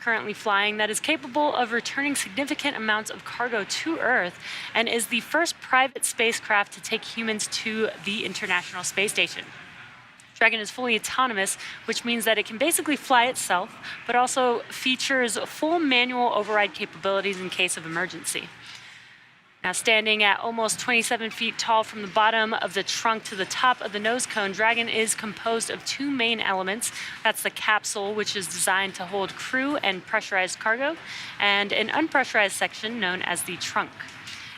currently flying that is capable of returning significant amounts of cargo to Earth and is the first private spacecraft to take humans to the International Space Station. Dragon is fully autonomous, which means that it can basically fly itself, but also features full manual override capabilities in case of emergency. Now, standing at almost 27 feet tall from the bottom of the trunk to the top of the nose cone, Dragon is composed of two main elements. That's the capsule, which is designed to hold crew and pressurized cargo, and an unpressurized section known as the trunk.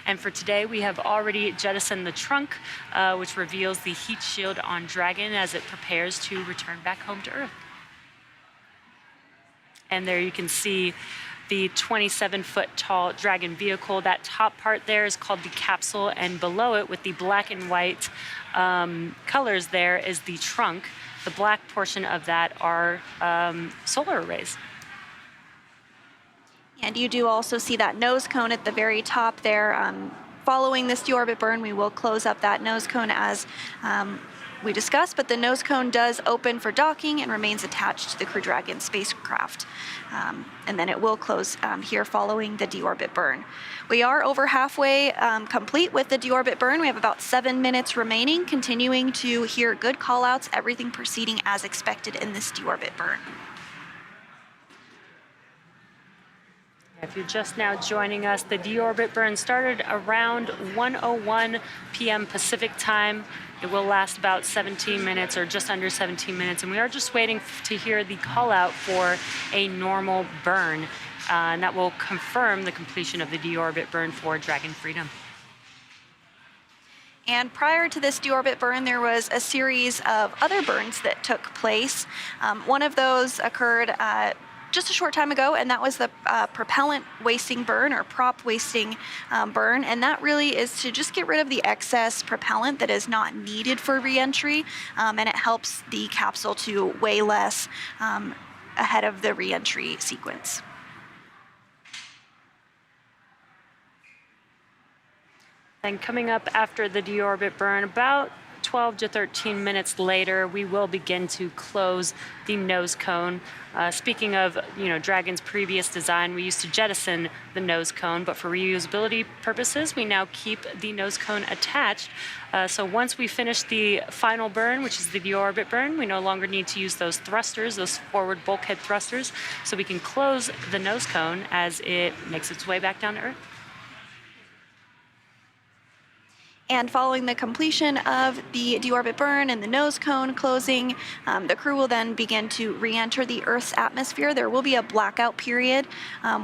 And for today, we have already jettisoned the trunk, which reveals the heat shield on Dragon as it prepares to return back home to Earth. And there you can see the 27-foot tall Dragon vehicle. That top part there is called the capsule, and below it with the black and white colors there is the trunk. The black portion of that are solar arrays. And you do also see that nose cone at the very top there. Following this deorbit burn, we will close up that nose cone as we discussed, but the nose cone does open for docking and remains attached to the Crew Dragon spacecraft. And then it will close here following the deorbit burn. We are over halfway complete with the deorbit burn. We have about 7 minutes remaining, continuing to hear good callouts, everything proceeding as expected in this deorbit burn. If you're just now joining us, the deorbit burn started around 1:01 p.m. Pacific time. It will last about 17 minutes or just under 17 minutes, and we are just waiting to hear the call out for a normal burn, and that will confirm the completion of the deorbit burn for Dragon Freedom. And prior to this deorbit burn, there was a series of other burns that took place. One of those occurred just a short time ago, and that was the propellant wasting burn, or prop wasting burn, and that really is to just get rid of the excess propellant that is not needed for reentry, and it helps the capsule to weigh less ahead of the reentry sequence. And coming up after the deorbit burn, about 12 to 13 minutes later, we will begin to close the nose cone. Speaking of, Dragon's previous design, we used to jettison the nose cone, but for reusability purposes, we now keep the nose cone attached. So once we finish the final burn, which is the deorbit burn, we no longer need to use those thrusters, those forward bulkhead thrusters, so we can close the nose cone as it makes its way back down to Earth. And following the completion of the deorbit burn and the nose cone closing, the crew will then begin to re-enter the Earth's atmosphere. There will be a blackout period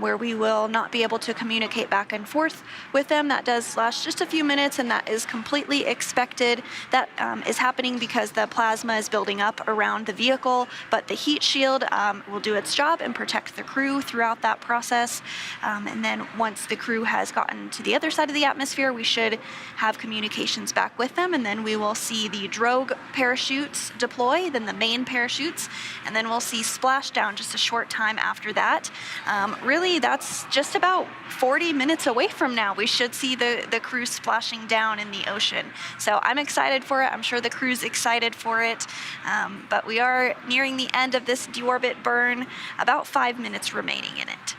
where we will not be able to communicate back and forth with them. That does last just a few minutes, and that is completely expected. That is happening because the plasma is building up around the vehicle, but the heat shield will do its job and protect the crew throughout that process. And then once the crew has gotten to the other side of the atmosphere, we should have communications back with them, and then we will see the drogue parachutes deploy, then the main parachutes, and then we'll see splashdown just a short time after that. Really, that's just about 40 minutes away from now. We should see the crew splashing down in the ocean. So I'm excited for it. I'm sure the crew's excited for it. But we are nearing the end of this deorbit burn, about 5 minutes remaining in it.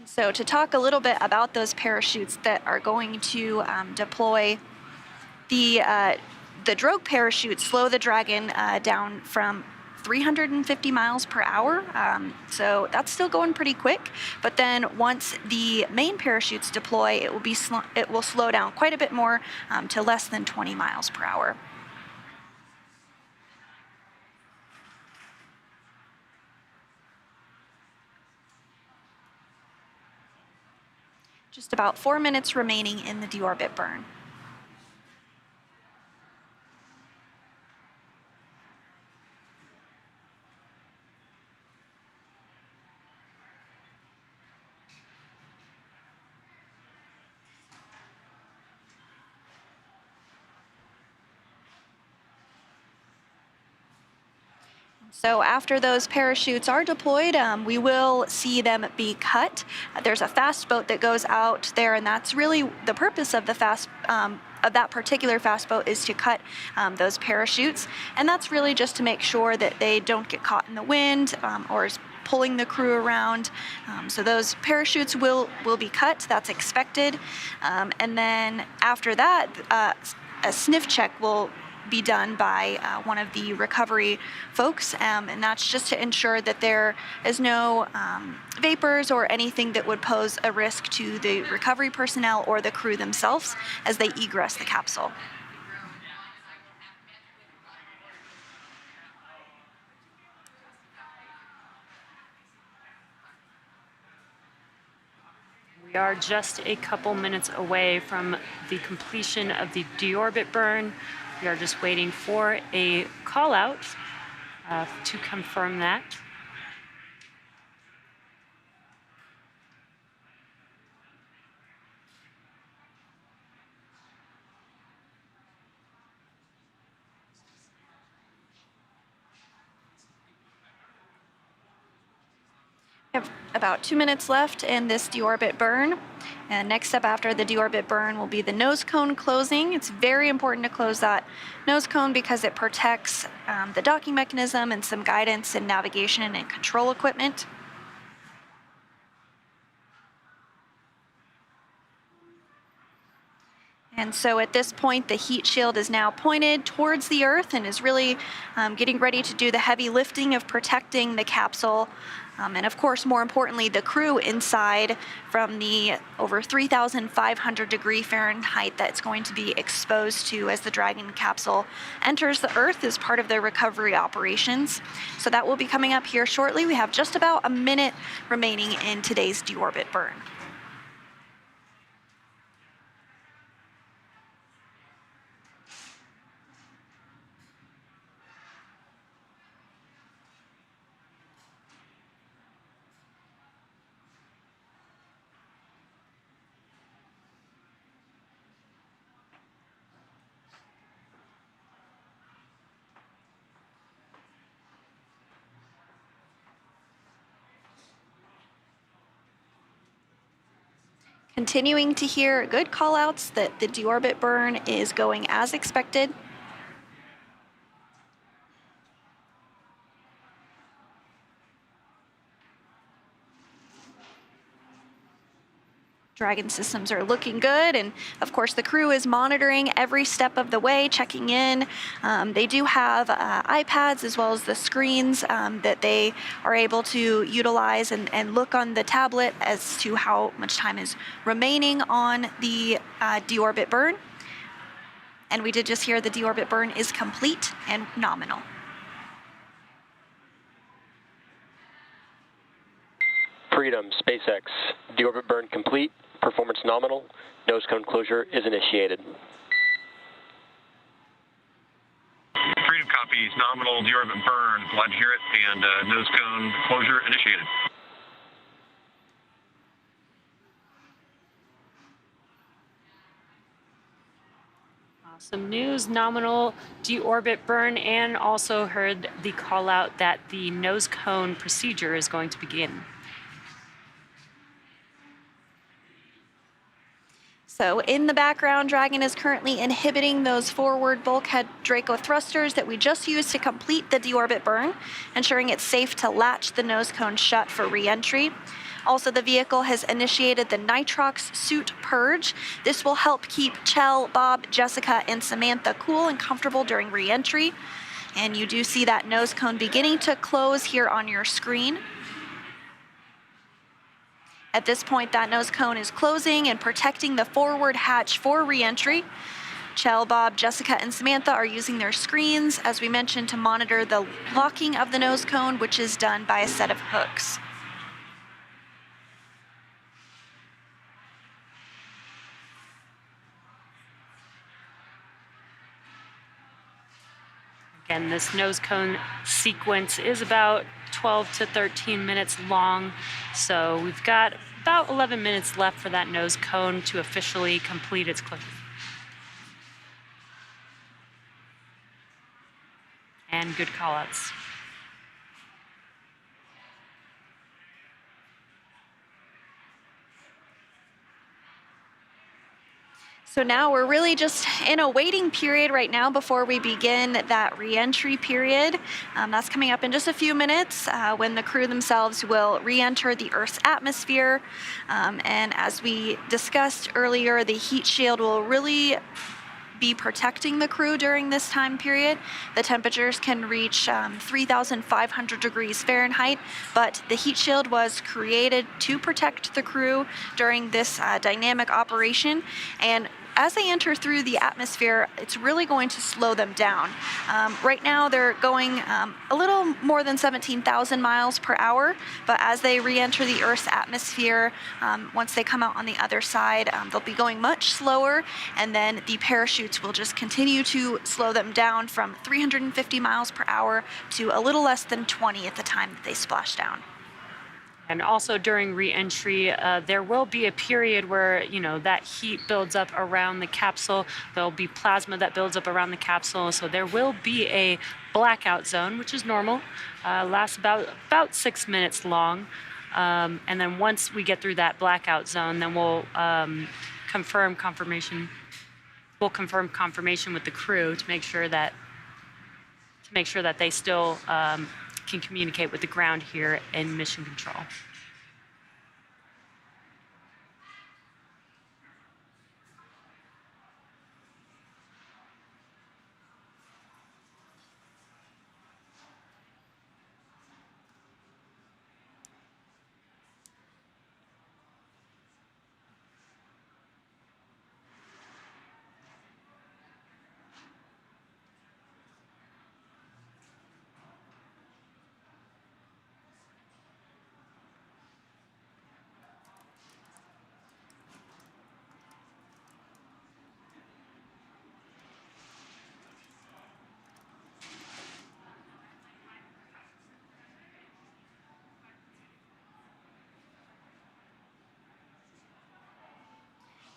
So to talk a little bit about those parachutes that are going to deploy, the drogue parachutes slow the Dragon down from 350 miles per hour. So that's still going pretty quick. But then once the main parachutes deploy, it will slow down quite a bit more to less than 20 miles per hour. Just about 4 minutes remaining in the deorbit burn. So after those parachutes are deployed, we will see them be cut. There's a fast boat that goes out there, and that's really the purpose of the of that particular fast boat is to cut those parachutes, and that's really just to make sure that they don't get caught in the wind or is pulling the crew around. So those parachutes will be cut. That's expected, and then after that, a sniff check will be done by one of the recovery folks, and that's just to ensure that there is no vapors or anything that would pose a risk to the recovery personnel or the crew themselves as they egress the capsule. We are just a couple minutes away from the completion of the deorbit burn. We are just waiting for a call out to confirm that. We have about 2 minutes left in this deorbit burn. And next up after the deorbit burn will be the nose cone closing. It's very important to close that nose cone because it protects the docking mechanism and some guidance and navigation and control equipment. And so at this point, the heat shield is now pointed towards the Earth and is really getting ready to do the heavy lifting of protecting the capsule. And of course, more importantly, the crew inside from the over 3,500 degree Fahrenheit that's going to be exposed to as the Dragon capsule enters the Earth as part of their recovery operations. So that will be coming up here shortly. We have just about a minute remaining in today's deorbit burn. Continuing to hear good callouts that the deorbit burn is going as expected. Dragon systems are looking good, and of course the crew is monitoring every step of the way, checking in. They do have iPads as well as the screens that they are able to utilize and look on the tablet as to how much time is remaining on the deorbit burn. And we did just hear the deorbit burn is complete and nominal. Freedom, SpaceX, deorbit burn complete, performance nominal, nose cone closure is initiated. Freedom copies, nominal deorbit burn, glad to hear it, and nose cone closure initiated. Awesome news, nominal deorbit burn, and also heard the call out that the nose cone procedure is going to begin. So in the background, Dragon is currently inhibiting those forward bulkhead Draco thrusters that we just used to complete the deorbit burn, ensuring it's safe to latch the nose cone shut for re-entry. Also, the vehicle has initiated the nitrox suit purge. This will help keep Chell, Bob, Jessica, and Samantha cool and comfortable during re-entry. And you do see that nose cone beginning to close here on your screen. At this point, that nose cone is closing and protecting the forward hatch for re-entry. Chell, Bob, Jessica, and Samantha are using their screens, as we mentioned, to monitor the locking of the nose cone, which is done by a set of hooks. Again, this nose cone sequence is about 12 to 13 minutes long, so we've got about 11 minutes left for that nose cone to officially complete its closure. And good callouts. So now we're really just in a waiting period right now before we begin that re-entry period. That's coming up in just a few minutes when the crew themselves will re-enter the Earth's atmosphere. And as we discussed earlier, the heat shield will really be protecting the crew during this time period. The temperatures can reach 3,500 degrees Fahrenheit, but the heat shield was created to protect the crew during this dynamic operation. And as they enter through the atmosphere, it's really going to slow them down. Right now, they're going a little more than 17,000 miles per hour, but as they re-enter the Earth's atmosphere, once they come out on the other side, they'll be going much slower, and then the parachutes will just continue to slow them down from 350 miles per hour to a little less than 20 at the time that they splash down. And also during re-entry, there will be a period where, that heat builds up around the capsule. There'll be plasma that builds up around the capsule. So there will be a blackout zone, which is normal, lasts about 6 minutes long. And then once we get through that blackout zone, then we'll confirm confirmation with the crew to make sure that they still can communicate with the ground here in mission control.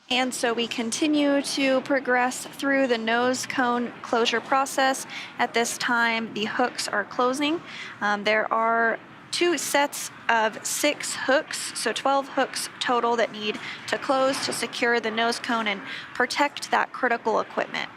And so we continue to progress through the nose cone closure process. At this time, the hooks are closing. There are 2 sets of 6 hooks, so 12 hooks total that need to close to secure the nose cone and protect that critical equipment.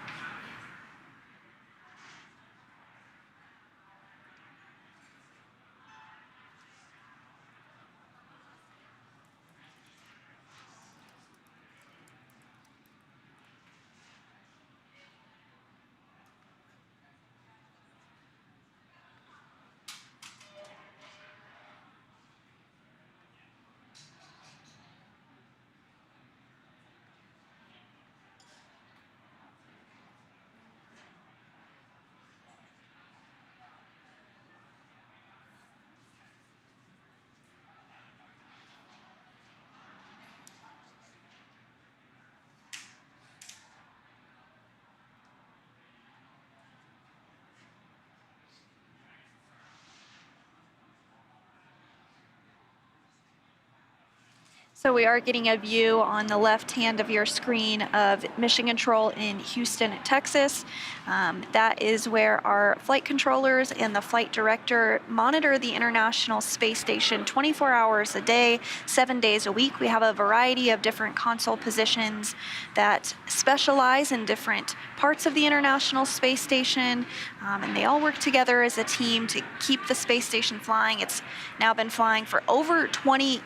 So we are getting a view on the left hand of your screen of Mission Control in Houston, Texas. That is where our flight controllers and the flight director monitor the International Space Station 24 hours a day, 7 days a week. We have a variety of different console positions that specialize in different parts of the International Space Station, and they all work together as a team to keep the space station flying. It's now been flying for over 20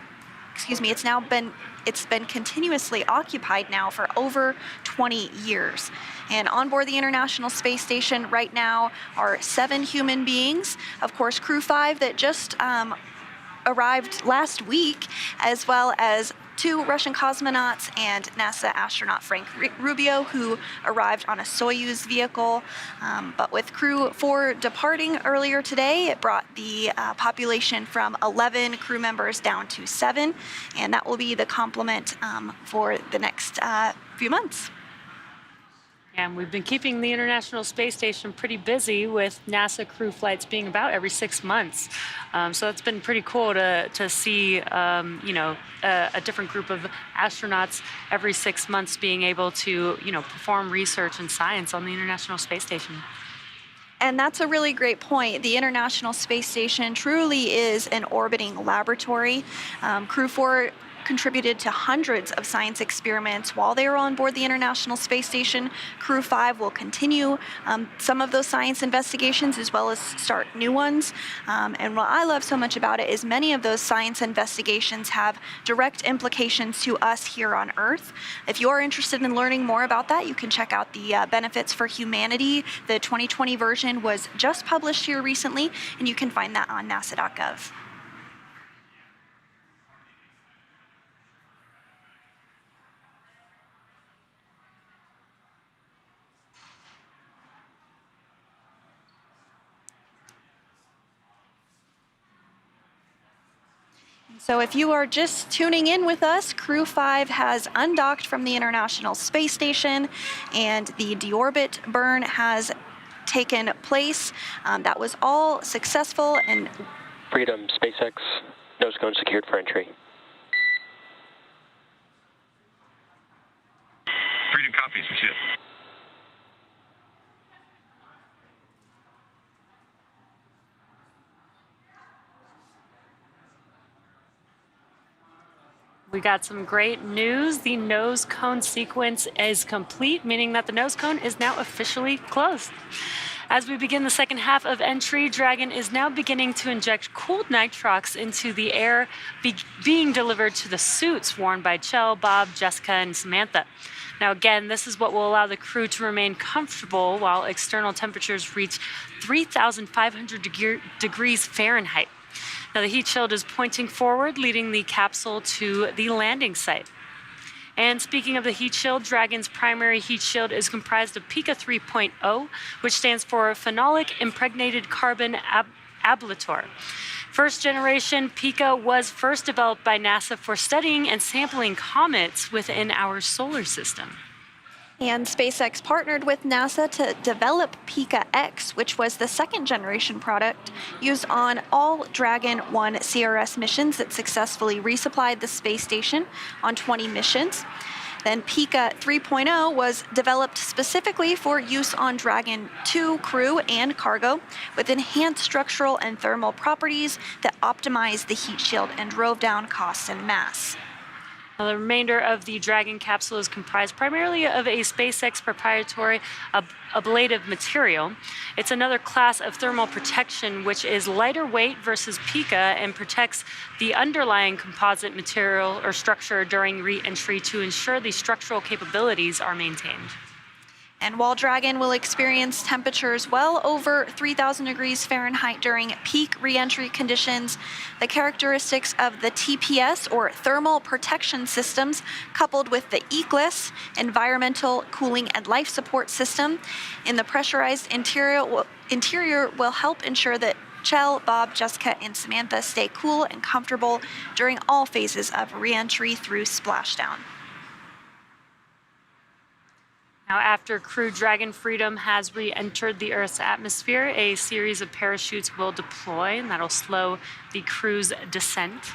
it's been continuously occupied now for over 20 years. And on board the International Space Station right now are 7 human beings, of course Crew 5 that just arrived last week, as well as 2 Russian cosmonauts and NASA astronaut Frank Rubio, who arrived on a Soyuz vehicle. But with Crew 4 departing earlier today, it brought the population from 11 crew members down to 7, and that will be the complement for the next few months. And we've been keeping the International Space Station pretty busy with NASA crew flights being about every 6 months. So it's been pretty cool to see, a different group of astronauts every 6 months being able to, perform research and science on the International Space Station. And that's a really great point. The International Space Station truly is an orbiting laboratory. Crew 4 contributed to hundreds of science experiments while they were on board the International Space Station. Crew 5 will continue some of those science investigations as well as start new ones. And what I love so much about it is many of those science investigations have direct implications to us here on Earth. If you're interested in learning more about that, you can check out the Benefits for Humanity. The 2020 version was just published here recently, and you can find that on nasa.gov. So if you are just tuning in with us, Crew 5 has undocked from the International Space Station, and the deorbit burn has taken place. That was all successful, and Freedom, SpaceX, nose cone secured for entry. Freedom copies, we see it. We got some great news. The nose cone sequence is complete, meaning that the nose cone is now officially closed. As we begin the second half of entry, Dragon is now beginning to inject cooled nitrox into the air being delivered to the suits worn by Chell, Bob, Jessica, and Samantha. Now again, this is what will allow the crew to remain comfortable while external temperatures reach 3,500 degrees Fahrenheit. Now the heat shield is pointing forward, leading the capsule to the landing site. And speaking of the heat shield, Dragon's primary heat shield is comprised of Pika 3.0, which stands for Phenolic Impregnated Carbon Ablator. First generation Pika was first developed by NASA for studying and sampling comets within our solar system. And SpaceX partnered with NASA to develop Pika X, which was the second generation product used on all Dragon 1 CRS missions that successfully resupplied the space station on 20 missions. Then Pika 3.0 was developed specifically for use on Dragon 2 crew and cargo with enhanced structural and thermal properties that optimized the heat shield and drove down costs and mass. Now, the remainder of the Dragon capsule is comprised primarily of a SpaceX proprietary ablative material. It's another class of thermal protection which is lighter weight versus Pika and protects the underlying composite material or structure during re-entry to ensure the structural capabilities are maintained. And while Dragon will experience temperatures well over 3,000 degrees Fahrenheit during peak reentry conditions, the characteristics of the TPS, or Thermal Protection Systems, coupled with the ECLSS, Environmental Cooling and Life Support System, in the pressurized interior will help ensure that Chell, Bob, Jessica, and Samantha stay cool and comfortable during all phases of reentry through splashdown. Now, after Crew Dragon Freedom has re-entered the Earth's atmosphere, a series of parachutes will deploy, and that'll slow the crew's descent.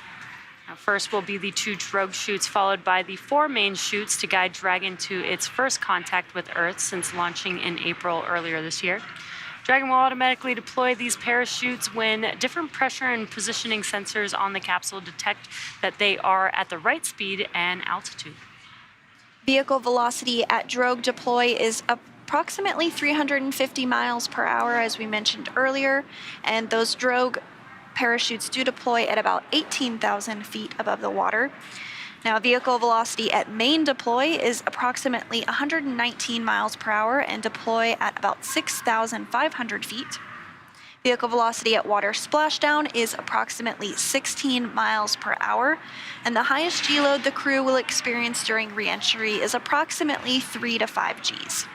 Now, first will be the 2 drogue chutes, followed by the 4 main chutes to guide Dragon to its first contact with Earth since launching in April earlier this year. Dragon will automatically deploy these parachutes when different pressure and positioning sensors on the capsule detect that they are at the right speed and altitude. Vehicle velocity at drogue deploy is approximately 350 miles per hour, as we mentioned earlier, and those drogue parachutes do deploy at about 18,000 feet above the water. Now, vehicle velocity at main deploy is approximately 119 miles per hour and deploy at about 6,500 feet. Vehicle velocity at water splashdown is approximately 16 miles per hour, and the highest G load the crew will experience during reentry is approximately 3 to 5 Gs.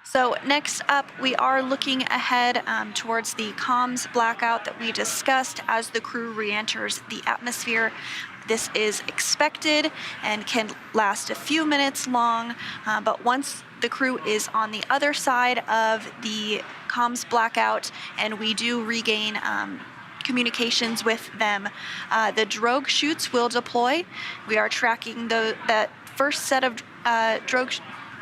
So next up, we are looking ahead towards the comms blackout that we discussed as the crew re-enters the atmosphere. This is expected and can last a few minutes long, but once the crew is on the other side of the comms blackout and we do regain communications with them, the drogue chutes will deploy. We are tracking that first set of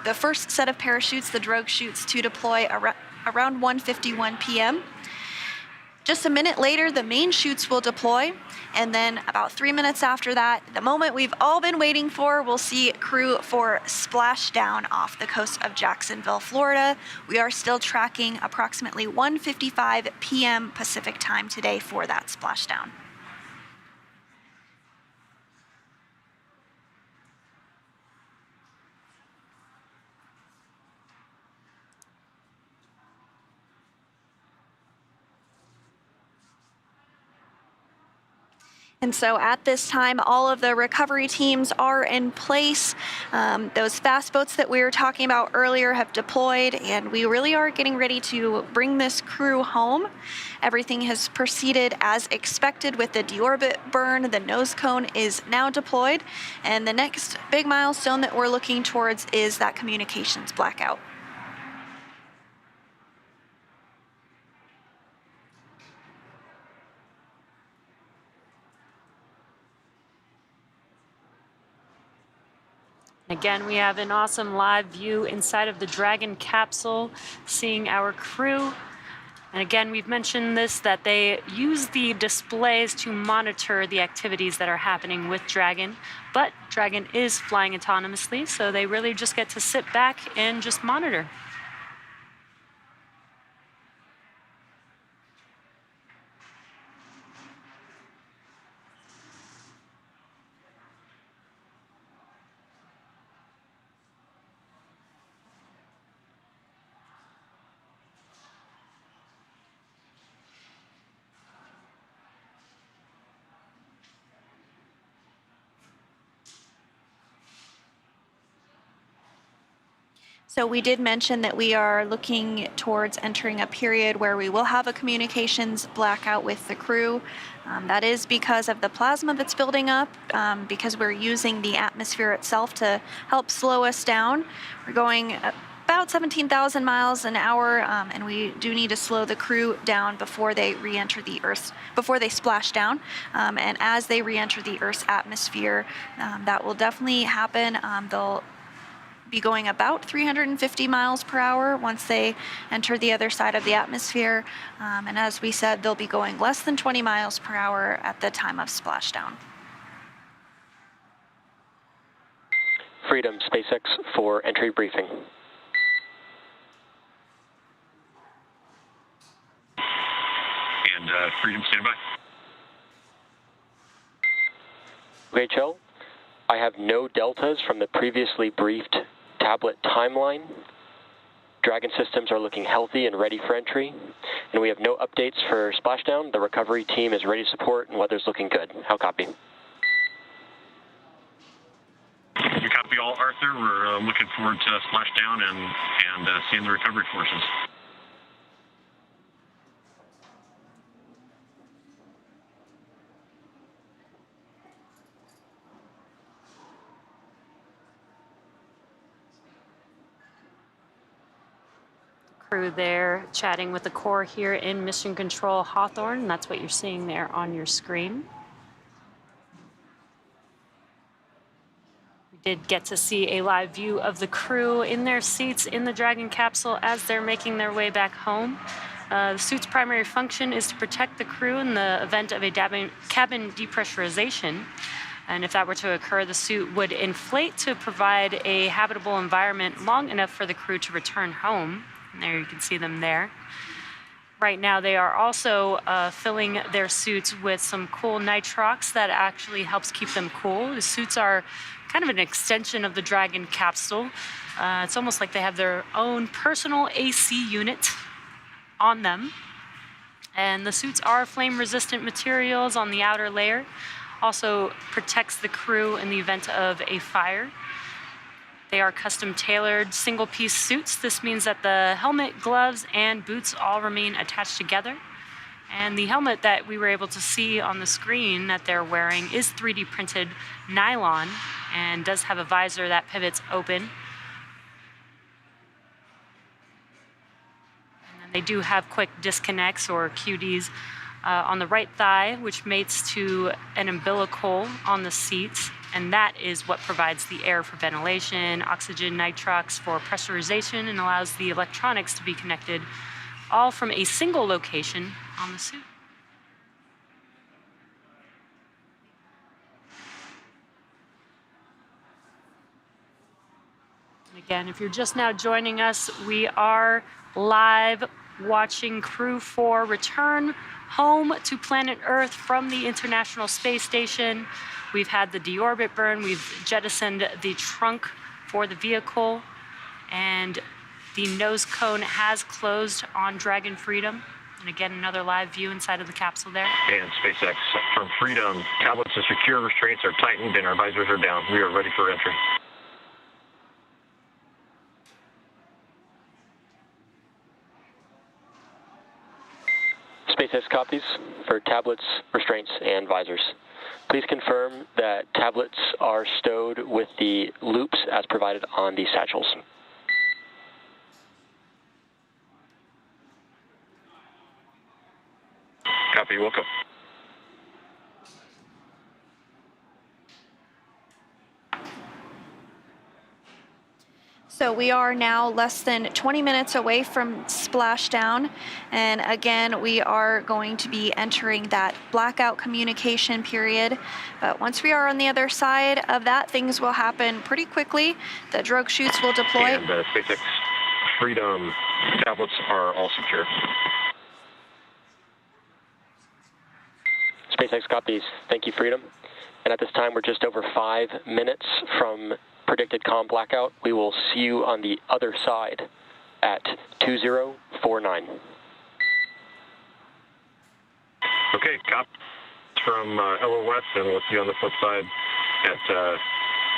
the first set of parachutes, the drogue chutes, to deploy around 1:51 p.m. Just a minute later, the main chutes will deploy, and then about 3 minutes after that, the moment we've all been waiting for, we'll see crew for splashdown off the coast of Jacksonville, Florida. We are still tracking approximately 1:55 p.m. Pacific time today for that splashdown. And so at this time, all of the recovery teams are in place. Those fast boats that we were talking about earlier have deployed, and we really are getting ready to bring this crew home. Everything has proceeded as expected with the deorbit burn. The nose cone is now deployed, and the next big milestone that we're looking towards is that communications blackout. Again, we have an awesome live view inside of the Dragon capsule, seeing our crew. And again, we've mentioned this, that they use the displays to monitor the activities that are happening with Dragon. But Dragon is flying autonomously, so they really just get to sit back and just monitor. So we did mention that we are looking towards entering a period where we will have a communications blackout with the crew. That is because of the plasma that's building up, because we're using the atmosphere itself to help slow us down. We're going about 17,000 miles an hour, and we do need to slow the crew down before they re-enter the Earth, before they splash down. And as they re-enter the Earth's atmosphere, that will definitely happen. They'll be going about 350 miles per hour once they enter the other side of the atmosphere. And as we said, they'll be going less than 20 miles per hour at the time of splashdown. Freedom, SpaceX for entry briefing. And Freedom, stand by. UHL, I have no deltas from the previously briefed tablet timeline. Dragon systems are looking healthy and ready for entry, and we have no updates for splashdown. The recovery team is ready to support, and weather's looking good. How copy? You copy all, Arthur. We're looking forward to splashdown and seeing the recovery forces. Crew there chatting with the core here in Mission Control Hawthorne, and that's what you're seeing there on your screen. We did get to see a live view of the crew in their seats in the Dragon capsule as they're making their way back home. The suit's primary function is to protect the crew in the event of a cabin depressurization. And if that were to occur, the suit would inflate to provide a habitable environment long enough for the crew to return home. And there you can see them there. Right now they are also filling their suits with some cool nitrox that actually helps keep them cool. The suits are kind of an extension of the Dragon capsule. It's almost like they have their own personal AC unit on them. And the suits are flame-resistant materials on the outer layer. Also protects the crew in the event of a fire. They are custom-tailored single-piece suits. This means that the helmet, gloves, and boots all remain attached together. And the helmet that we were able to see on the screen that they're wearing is 3D printed nylon and does have a visor that pivots open. And then they do have quick disconnects or QDs on the right thigh, which mates to an umbilical on the seats. And that is what provides the air for ventilation, oxygen, nitrox for pressurization, and allows the electronics to be connected all from a single location on the suit. Again, if you're just now joining us, we are live watching Crew 4 return home to planet Earth from the International Space Station. We've had the deorbit burn, we've jettisoned the trunk for the vehicle, and the nose cone has closed on Dragon Freedom. And again, another live view inside of the capsule there. And SpaceX from Freedom. Tablets are secure, restraints are tightened, and our visors are down. We are ready for entry. SpaceX copies for tablets, restraints, and visors. Please confirm that tablets are stowed with the loops as provided on the satchels. Copy, welcome. So we are now less than 20 minutes away from splashdown, and again we are going to be entering that blackout communication period. But once we are on the other side of that, things will happen pretty quickly. The drogue chutes will deploy. And SpaceX Freedom tablets are all secure. SpaceX copies. Thank you, Freedom. And at this time, we're just over 5 minutes from predicted comm blackout. We will see you on the other side at 2049. Okay, copy from LOS, and we'll see you on the flip side at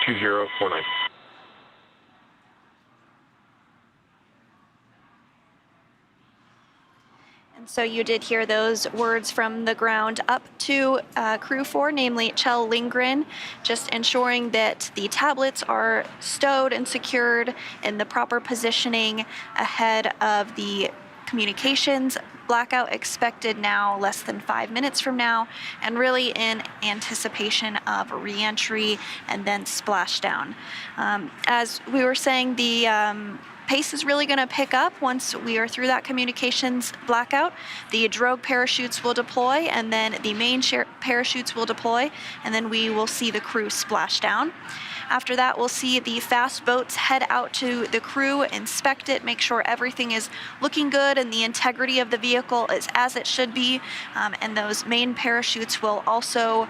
2049. And so you did hear those words from the ground up to Crew 4, namely Kjell Lindgren, just ensuring that the tablets are stowed and secured in the proper positioning ahead of the communications blackout expected now less than 5 minutes from now, and really in anticipation of re-entry and then splashdown. As we were saying, the pace is really going to pick up once we are through that communications blackout. The drogue parachutes will deploy, and then the main parachutes will deploy, and then we will see the crew splash down. After that, we'll see the fast boats head out to the crew, inspect it, make sure everything is looking good and the integrity of the vehicle is as it should be. And those main parachutes will also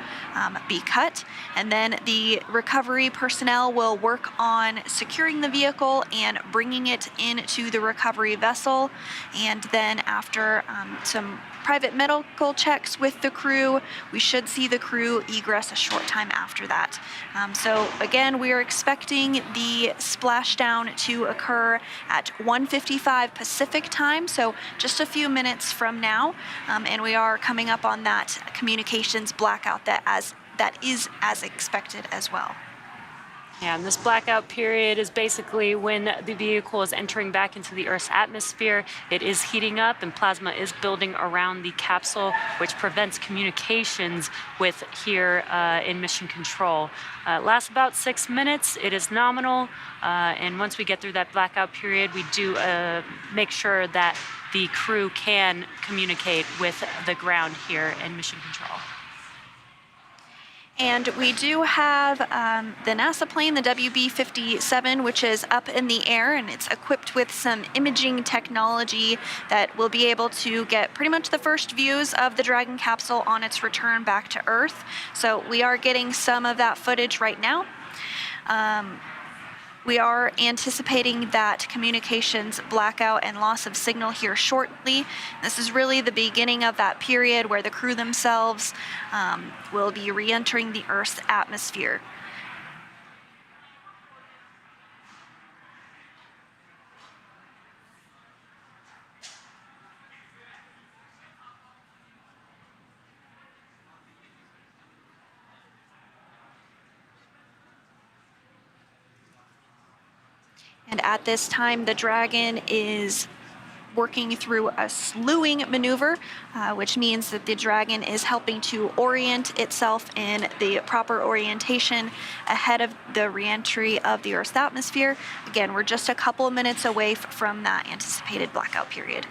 be cut. And then the recovery personnel will work on securing the vehicle and bringing it into the recovery vessel. And then after some private medical checks with the crew, we should see the crew egress a short time after that. So again, we are expecting the splashdown to occur at 1:55 Pacific time, so just a few minutes from now, and we are coming up on that communications blackout that is as expected as well. Yeah, and this blackout period is basically when the vehicle is entering back into the Earth's atmosphere. It is heating up and plasma is building around the capsule, which prevents communications with here in mission control. Lasts about 6 minutes. It is nominal. And once we get through that blackout period, we do make sure that the crew can communicate with the ground here in mission control. And we do have the NASA plane, the WB-57, which is up in the air, and it's equipped with some imaging technology that will be able to get pretty much the first views of the Dragon capsule on its return back to Earth. So we are getting some of that footage right now. We are anticipating that communications blackout and loss of signal here shortly. This is really the beginning of that period where the crew themselves will be re-entering the Earth's atmosphere. And at this time, the Dragon is working through a slewing maneuver, which means that the Dragon is helping to orient itself in the proper orientation ahead of the re-entry of the Earth's atmosphere. Again, we're just a couple of minutes away from that anticipated blackout period.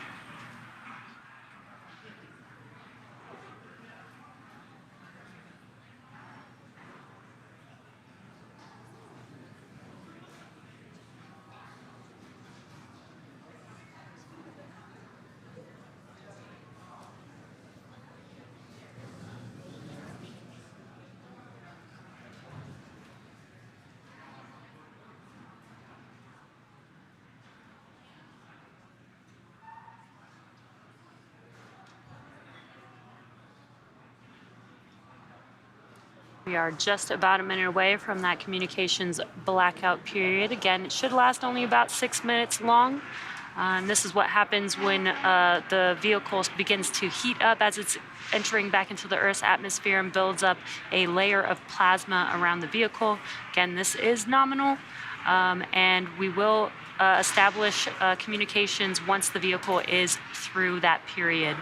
We are just about a minute away from that communications blackout period. Again, it should last only about 6 minutes long. And this is what happens when the vehicle begins to heat up as it's entering back into the Earth's atmosphere and builds up a layer of plasma around the vehicle. Again, this is nominal, and we will establish communications once the vehicle is through that period.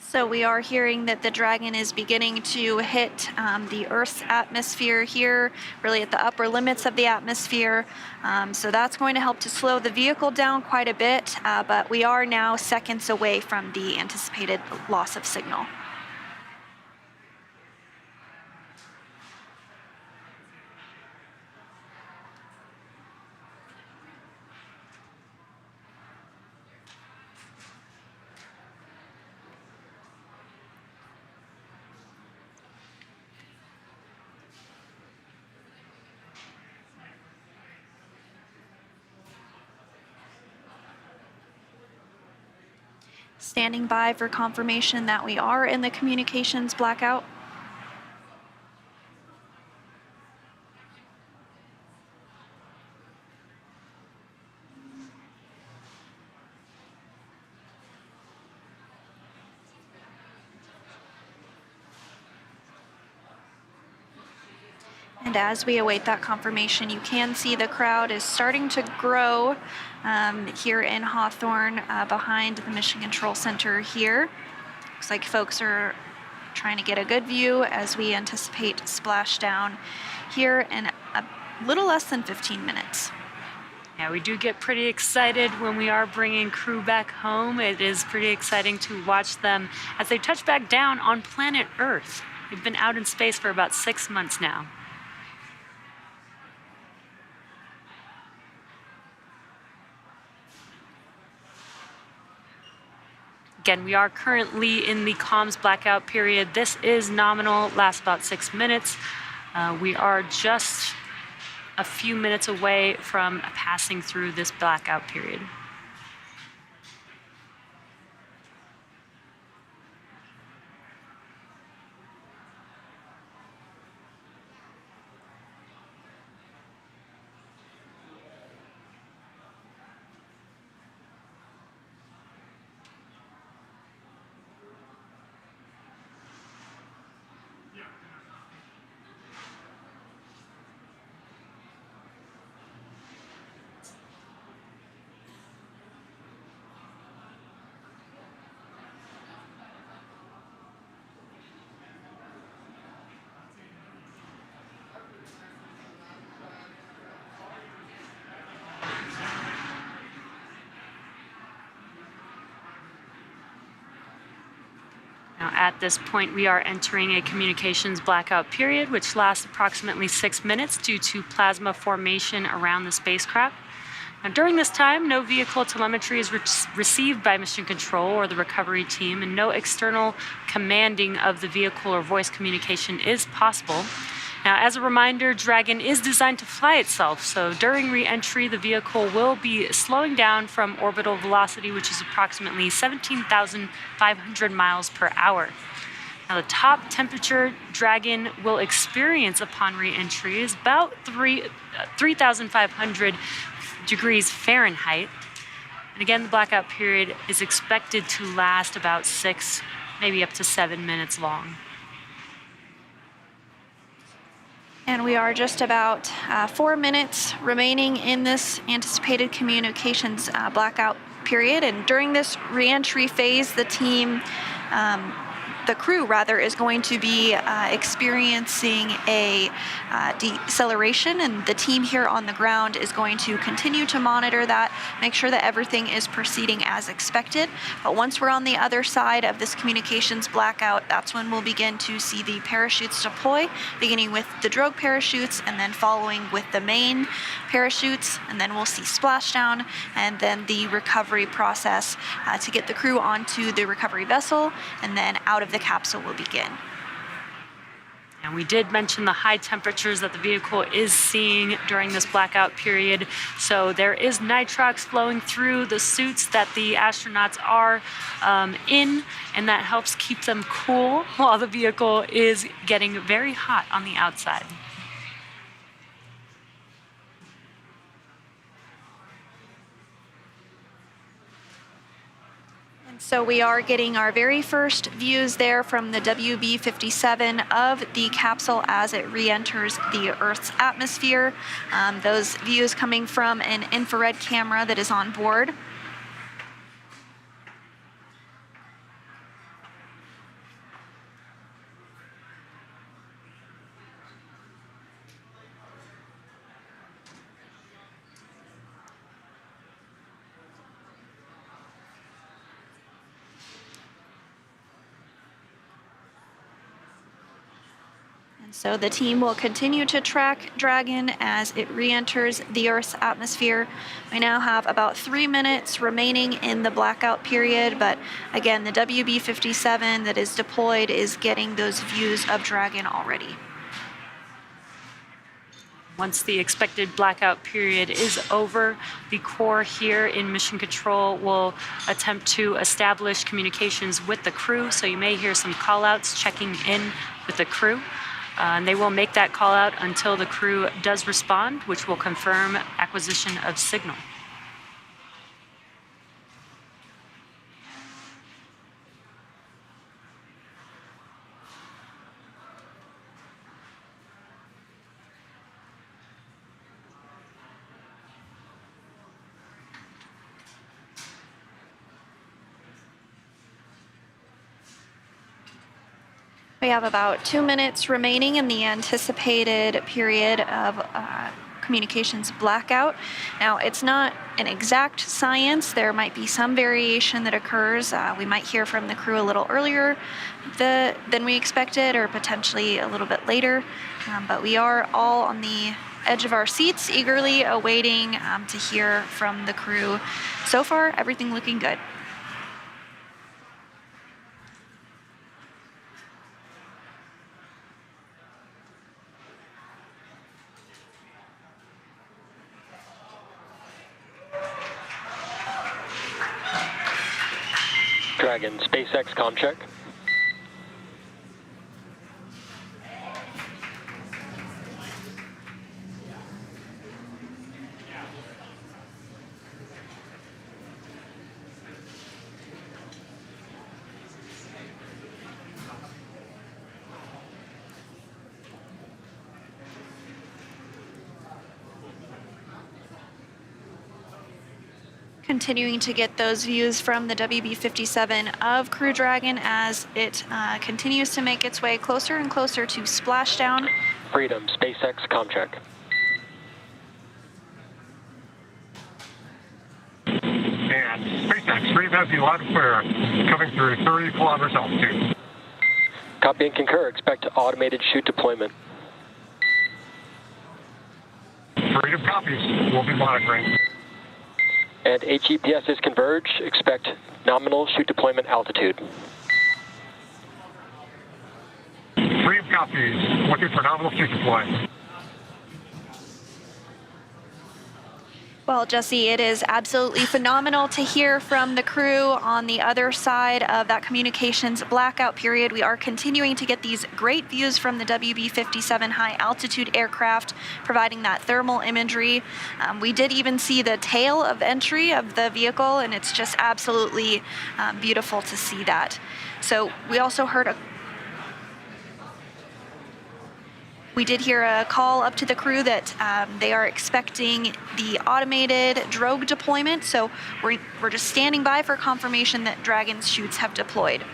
So we are hearing that the Dragon is beginning to hit the Earth's atmosphere here, really at the upper limits of the atmosphere. So that's going to help to slow the vehicle down quite a bit, but we are now seconds away from the anticipated loss of signal. Standing by for confirmation that we are in the communications blackout. And as we await that confirmation, you can see the crowd is starting to grow here in Hawthorne behind the Mission Control Center here. Looks like folks are trying to get a good view as we anticipate splashdown here in a little less than 15 minutes. Yeah, we do get pretty excited when we are bringing crew back home. It is pretty exciting to watch them as they touch back down on planet Earth. They've been out in space for about 6 months now. Again, we are currently in the comms blackout period. This is nominal, lasts about 6 minutes. We are just a few minutes away from passing through this blackout period. Now, at this point, we are entering a communications blackout period, which lasts approximately 6 minutes due to plasma formation around the spacecraft. Now, during this time, no vehicle telemetry is received by Mission Control or the recovery team, and no external commanding of the vehicle or voice communication is possible. Now, as a reminder, Dragon is designed to fly itself, so during re-entry, the vehicle will be slowing down from orbital velocity, which is approximately 17,500 miles per hour. Now, the top temperature Dragon will experience upon re-entry is about 3,500 degrees Fahrenheit. And again, the blackout period is expected to last about 6, maybe up to 7 minutes long. And we are just about 4 minutes remaining in this anticipated communications blackout period. And during this reentry phase, the crew is going to be experiencing a deceleration, and the team here on the ground is going to continue to monitor that, make sure that everything is proceeding as expected. But once we're on the other side of this communications blackout, that's when we'll begin to see the parachutes deploy, beginning with the drogue parachutes and then following with the main parachutes, and then we'll see splashdown and then the recovery process to get the crew onto the recovery vessel, and then out of the capsule will begin. And we did mention the high temperatures that the vehicle is seeing during this blackout period. So there is nitrox flowing through the suits that the astronauts are in, and that helps keep them cool while the vehicle is getting very hot on the outside. So we are getting our very first views there from the WB-57 of the capsule as it re-enters the Earth's atmosphere. Those views coming from an infrared camera that is on board. So the team will continue to track Dragon as it re-enters the Earth's atmosphere. We now have about 3 minutes remaining in the blackout period, but again, the WB-57 that is deployed is getting those views of Dragon already. Once the expected blackout period is over, the core here in Mission Control will attempt to establish communications with the crew. So you may hear some call-outs checking in with the crew. And they will make that call out until the crew does respond, which will confirm acquisition of signal. We have about 2 minutes remaining in the anticipated period of communications blackout. Now, it's not an exact science. There might be some variation that occurs. We might hear from the crew a little earlier than we expected, or potentially a little bit later. But we are all on the edge of our seats, eagerly awaiting to hear from the crew. So far, everything looking good. Dragon, SpaceX comm check. Continuing to get those views from the WB-57 of Crew Dragon as it continues to make its way closer and closer to splashdown. Freedom, SpaceX comm check. And SpaceX, Freedom has the loud and clear, coming through 30 kilometers altitude. Copy and concur. Expect automated chute deployment. Freedom copies. We'll be monitoring. And HEPSs converge. Expect nominal chute deployment altitude. Freedom copies. Looking for nominal chute deploy. Well, Jesse, it is absolutely phenomenal to hear from the crew on the other side of that communications blackout period. We are continuing to get these great views from the WB-57 high altitude aircraft, providing that thermal imagery. We did even see the tail of entry of the vehicle, and it's just absolutely beautiful to see that. So we also heard We did hear a call up to the crew that they are expecting the automated drogue deployment, so we're just standing by for confirmation that Dragon's chutes have deployed.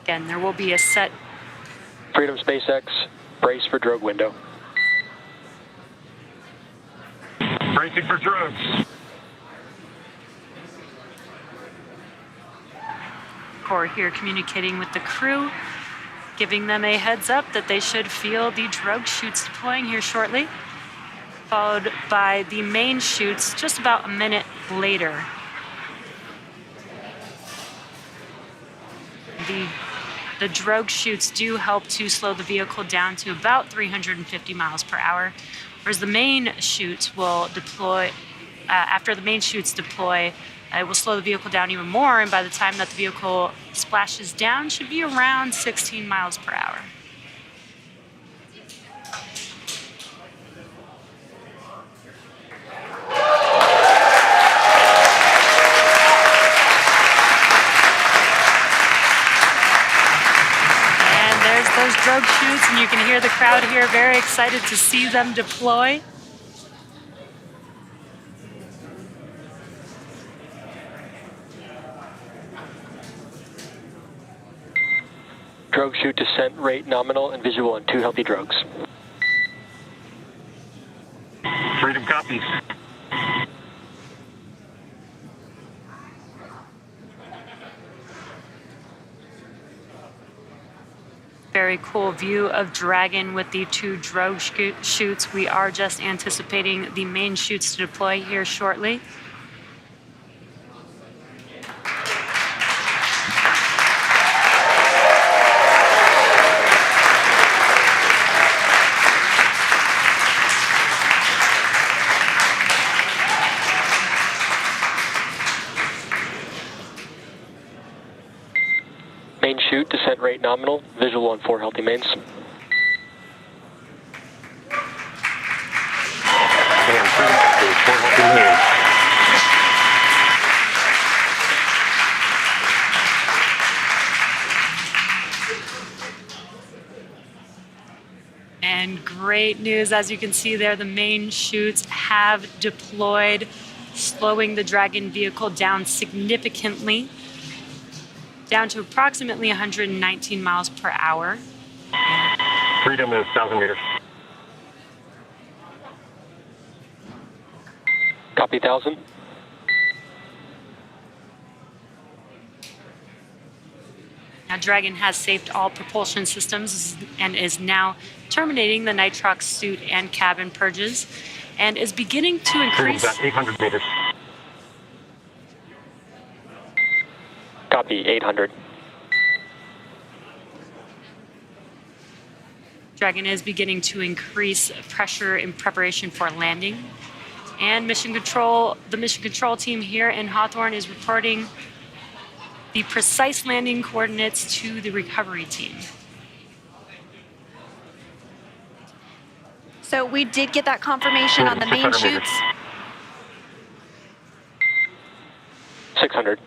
Again, there will be a set. Freedom, SpaceX, brace for drogue window. Bracing for drogues. Core here communicating with the crew, giving them a heads up that they should feel the drogue chutes deploying here shortly, followed by the main chutes just about a minute later. the drogue chutes do help to slow the vehicle down to about 350 miles per hour, whereas the main chutes will deploy. After the main chutes deploy, it will slow the vehicle down even more, and by the time that the vehicle splashes down, should be around 16 miles per hour. And there's those drogue chutes, and you can hear the crowd here very excited to see them deploy. Drogue chute descent rate nominal and visual on 2 healthy drogues. Freedom copies. Very cool view of Dragon with the 2 drogue chutes. We are just anticipating the main chutes to deploy here shortly. Main chute descent rate nominal, visual on 4 healthy mains. And freedom copies. 4 healthy mains. And great news, as you can see there, the main chutes have deployed, slowing the Dragon vehicle down significantly, down to approximately 119 miles per hour. Freedom is 1,000 meters. Copy 1,000. Now, Dragon has saved all propulsion systems and is now terminating the nitrox suit and cabin purges, and is beginning to Freedom's increase. at 800 meters. Copy 800. Dragon is beginning to increase pressure in preparation for landing. And the mission control team here in Hawthorne is reporting the precise landing coordinates to the recovery team. So we did get that confirmation on the main 600 meters. chutes. 600.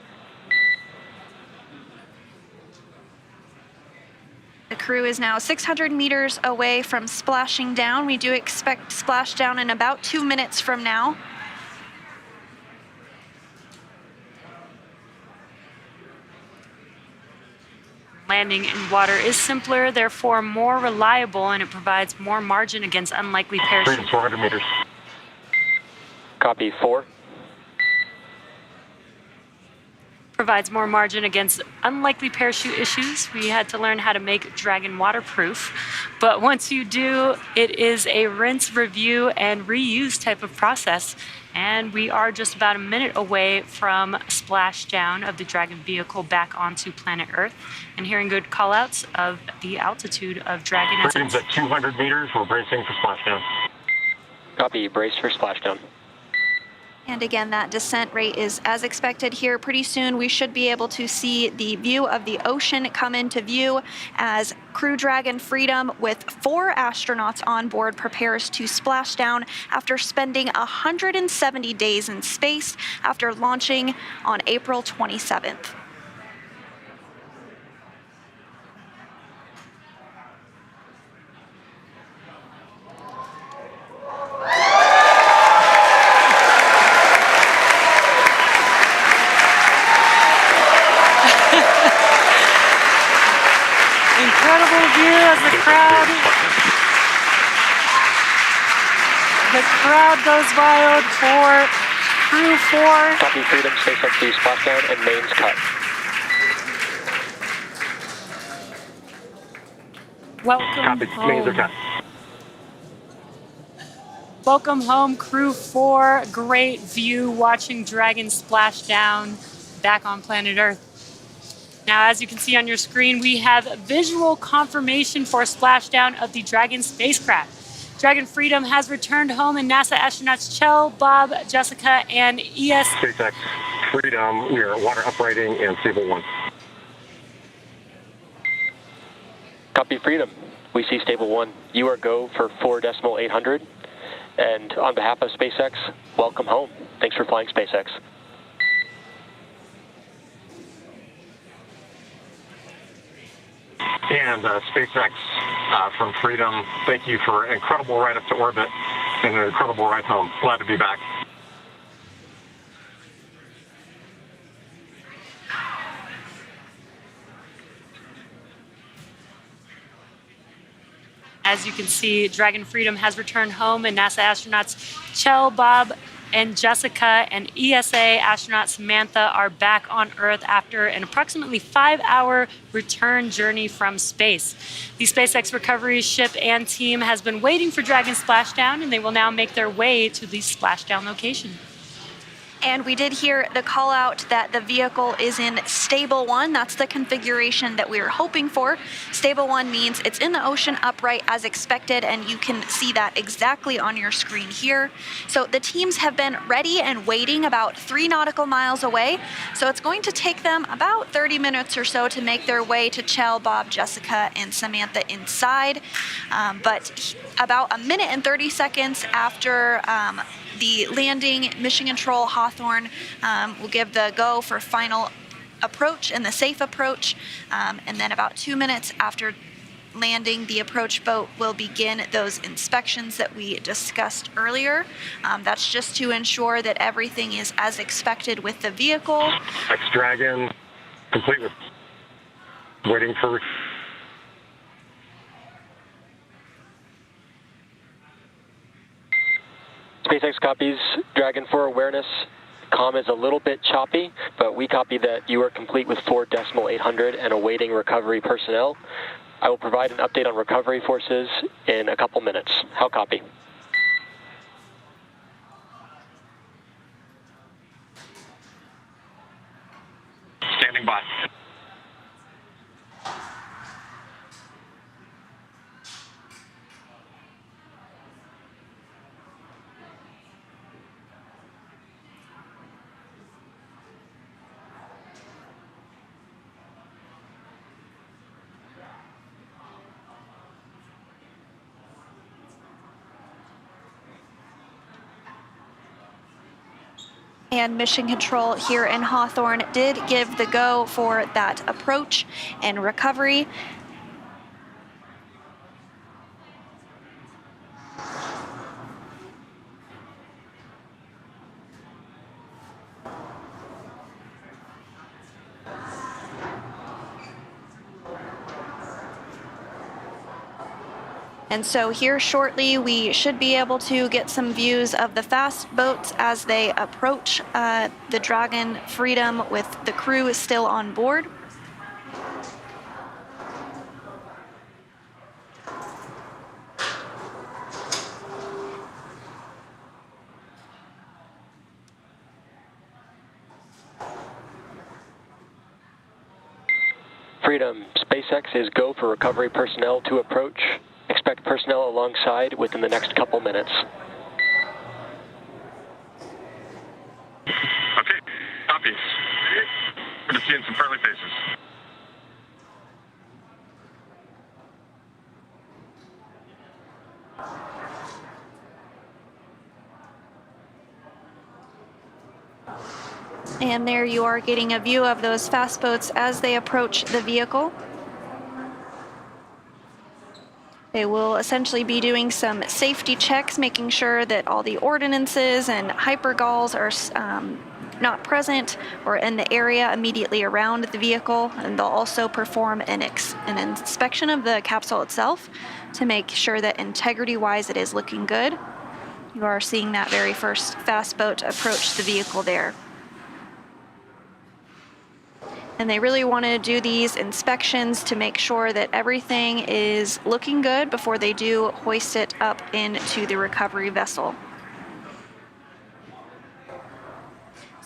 The crew is now 600 meters away from splashing down. We do expect splashdown in about 2 minutes from now. Landing in water is simpler, therefore more reliable, and it provides more margin against unlikely parachute. Freedom's 400 meters. Copy 4. Provides more margin against unlikely parachute issues. We had to learn how to make Dragon waterproof, but once you do, it is a rinse, review, and reuse type of process. And we are just about a minute away from splashdown of the Dragon vehicle back onto planet Earth, and hearing good callouts of the altitude of Dragon. As Freedom's at 200 meters. We're bracing for splashdown. Copy, brace for splashdown. And again, that descent rate is as expected here. Pretty soon we should be able to see the view of the ocean come into view as Crew Dragon Freedom with 4 astronauts on board prepares to splash down after spending 170 days in space after launching on April 27th. incredible view as the crowd goes wild for Crew 4. Copy, Freedom, SpaceX to splashdown and mains cut. Welcome Copy. Mains are home. cut. Welcome home, Crew 4. Great view watching Dragon splash down back on planet Earth. Now, as you can see on your screen, we have visual confirmation for splashdown of the Dragon spacecraft. Dragon Freedom has returned home, and NASA astronauts Chell, Bob, Jessica, and SpaceX Freedom, we are water uprighting and Stable 1. Copy Freedom. We see Stable 1. You are go for 4.800. And on behalf of SpaceX, welcome home. Thanks for flying SpaceX. And SpaceX from Freedom, thank you for an incredible ride up to orbit and an incredible ride home. Glad to be back. As you can see, Dragon Freedom has returned home, and NASA astronauts Chell, Bob, and Jessica and ESA astronaut Samantha are back on Earth after an approximately 5-hour return journey from space. The SpaceX recovery ship and team has been waiting for Dragon splashdown, and they will now make their way to the splashdown location. And we did hear the call out that the vehicle is in Stable 1. That's the configuration that we were hoping for. Stable 1 means it's in the ocean upright as expected, and you can see that exactly on your screen here. So the teams have been ready and waiting about 3 nautical miles away. So it's going to take them about 30 minutes or so to make their way to Chell, Bob, Jessica, and Samantha inside. But about a minute and 30 seconds after the landing, Mission Control Hawthorne will give the go for final approach and the safe approach. And then about 2 minutes after landing, the approach boat will begin those inspections that we discussed earlier. That's just to ensure that everything is as expected with the vehicle. X-Dragon, complete with waiting for... SpaceX copies Dragon for awareness. Comm is a little bit choppy, but we copy that you are complete with 4.800 and awaiting recovery personnel. I will provide an update on recovery forces in a couple minutes. How copy? Standing by. And Mission Control here in Hawthorne did give the go for that approach and recovery. And so here shortly, we should be able to get some views of the fast boats as they approach the Dragon Freedom with the crew still on board. Freedom, SpaceX is go for recovery personnel to approach. Expect personnel alongside within the next couple minutes. Okay, copy. We're seeing some friendly faces. And there you are getting a view of those fast boats as they approach the vehicle. They will essentially be doing some safety checks, making sure that all the ordinances and hypergalls are not present or in the area immediately around the vehicle. And they'll also perform an inspection of the capsule itself to make sure that integrity-wise it is looking good. You are seeing that very first fast boat approach the vehicle there. And they really want to do these inspections to make sure that everything is looking good before they do hoist it up into the recovery vessel.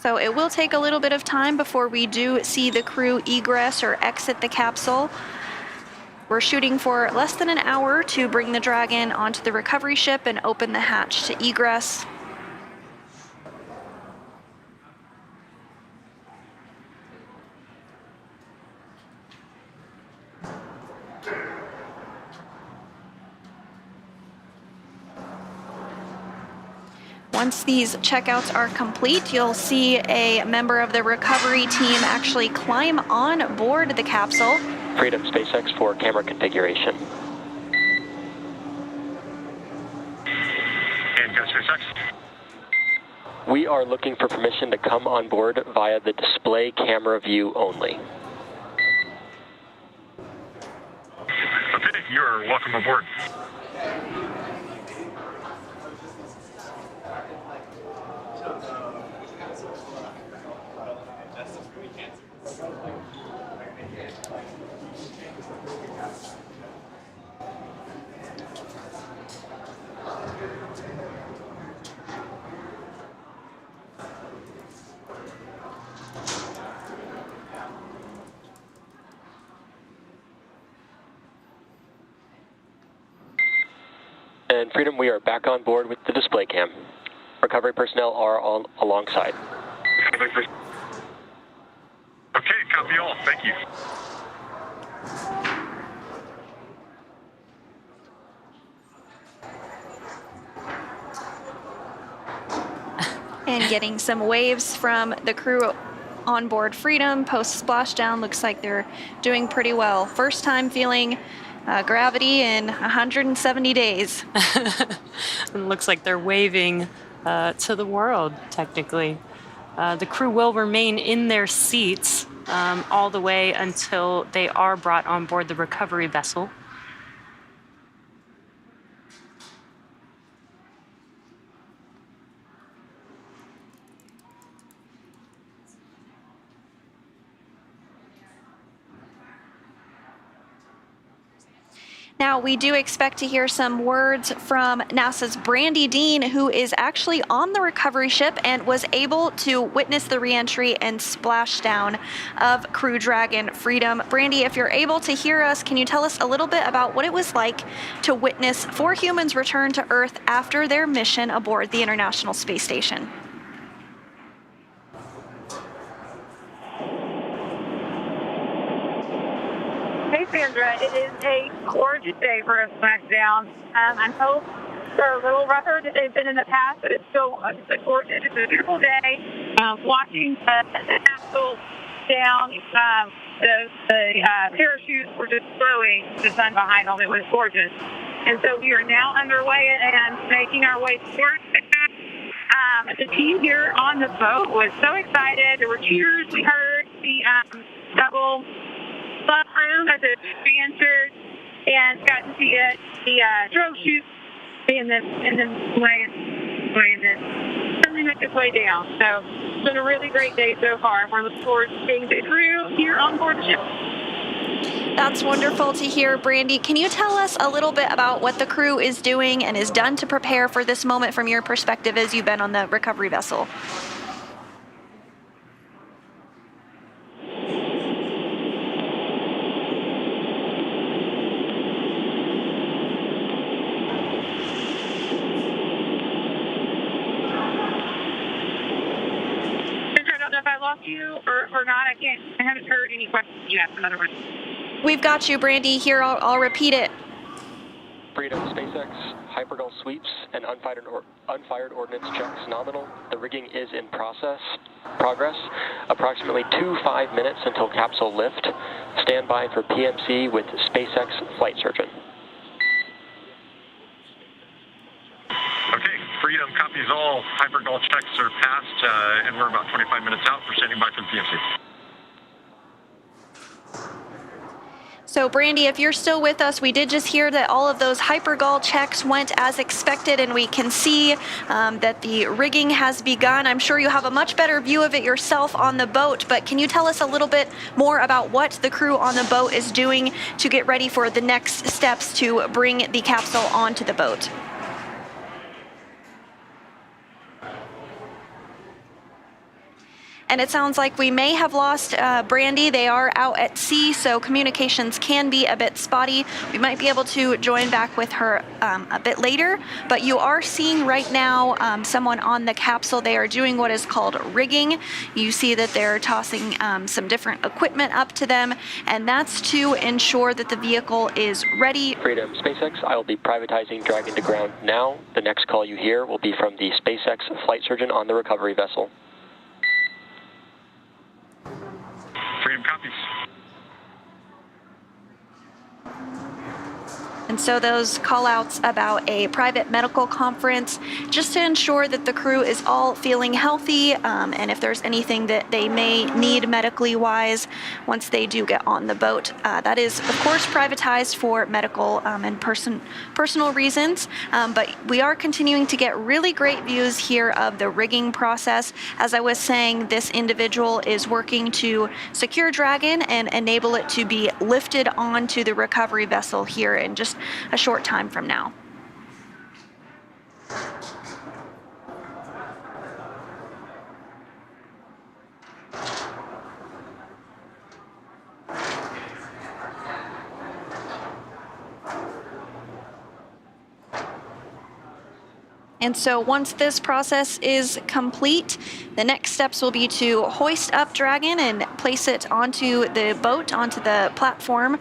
So it will take a little bit of time before we do see the crew egress or exit the capsule. We're shooting for less than an hour to bring the Dragon onto the recovery ship and open the hatch to egress. Once these checkouts are complete, you'll see a member of the recovery team actually climb on board the capsule. Freedom SpaceX for camera configuration. And go SpaceX. We are looking for permission to come on board via the display camera view only. Okay, you're welcome aboard. And Freedom, we are back on board with the display cam. Recovery personnel are all alongside. Okay, copy all. Thank you. And getting some waves from the crew on board Freedom post splashdown. Looks like they're doing pretty well. First time feeling gravity in 170 days. It looks like they're waving to the world, technically. The crew will remain in their seats all the way until they are brought on board the recovery vessel. Now, we do expect to hear some words from NASA's Brandy Dean, who is actually on the recovery ship and was able to witness the reentry and splashdown of Crew Dragon Freedom. Brandy, if you're able to hear us, can you tell us a little bit about what it was like to witness 4 humans return to Earth after their mission aboard the International Space Station? Hey Sandra, it is a gorgeous day for a smackdown. I hope they're a little rougher than they've been in the past, but it's still it's a beautiful day. Watching the capsule down, the parachutes were just glowing, the sun behind them. It was gorgeous. And so we are now underway and making our way towards the team here on the boat was so excited. There were cheers. We heard the double club room as it answered and got to see the strobe shoot and then certainly make its way down. So it's been a really great day so far. We're looking forward to seeing the crew here on board the ship. That's wonderful to hear, Brandy. Can you tell us a little bit about what the crew is doing and is done to prepare for this moment from your perspective as you've been on the recovery vessel? You or not, I haven't heard any questions yet. In other words, we've got you, Brandy. Here, I'll repeat it. Freedom SpaceX, Hypergol sweeps and unfired ordnance checks nominal. The rigging is in progress. Approximately 5 minutes until capsule lift. Stand by for PMC with SpaceX flight surgeon. Okay, Freedom copies all. Hypergol checks are passed, and we're about 25 minutes out. We're standing by for the PMC. So, Brandy, if you're still with us, we did just hear that all of those Hypergol checks went as expected, and we can see that the rigging has begun. I'm sure you have a much better view of it yourself on the boat, but can you tell us a little bit more about what the crew on the boat is doing to get ready for the next steps to bring the capsule onto the boat? And it sounds like we may have lost Brandy. They are out at sea, so communications can be a bit spotty. We might be able to join back with her a bit later, but you are seeing right now someone on the capsule. They are doing what is called rigging. You see that they're tossing some different equipment up to them, and that's to ensure that the vehicle is ready. Freedom SpaceX, I will be privatizing Dragon to ground now. The next call you hear will be from the SpaceX flight surgeon on the recovery vessel. Freedom copies. And so those call outs about a private medical conference, just to ensure that the crew is all feeling healthy, and if there's anything that they may need medically wise once they do get on the boat. That is, of course, privatized for medical and personal reasons, but we are continuing to get really great views here of the rigging process. As I was saying, this individual is working to secure Dragon and enable it to be lifted onto the recovery vessel here in just a short time from now. And so once this process is complete, the next steps will be to hoist up Dragon and place it onto the boat, onto the platform.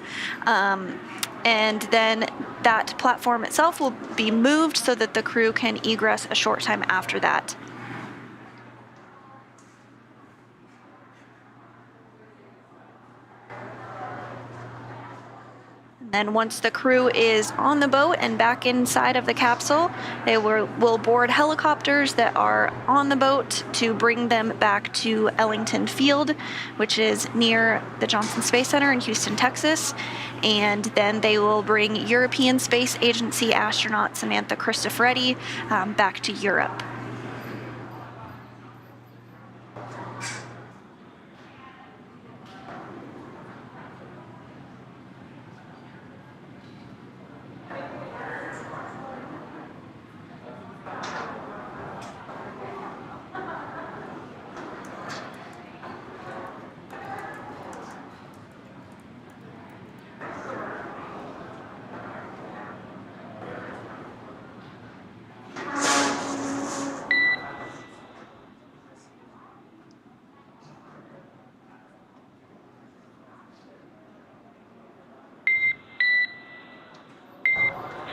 And then that platform itself will be moved so that the crew can egress a short time after that. And then once the crew is on the boat and back inside of the capsule, they will board helicopters that are on the boat to bring them back to Ellington Field, which is near the Johnson Space Center in Houston, Texas. And then they will bring European Space Agency astronaut Samantha Cristoforetti back to Europe.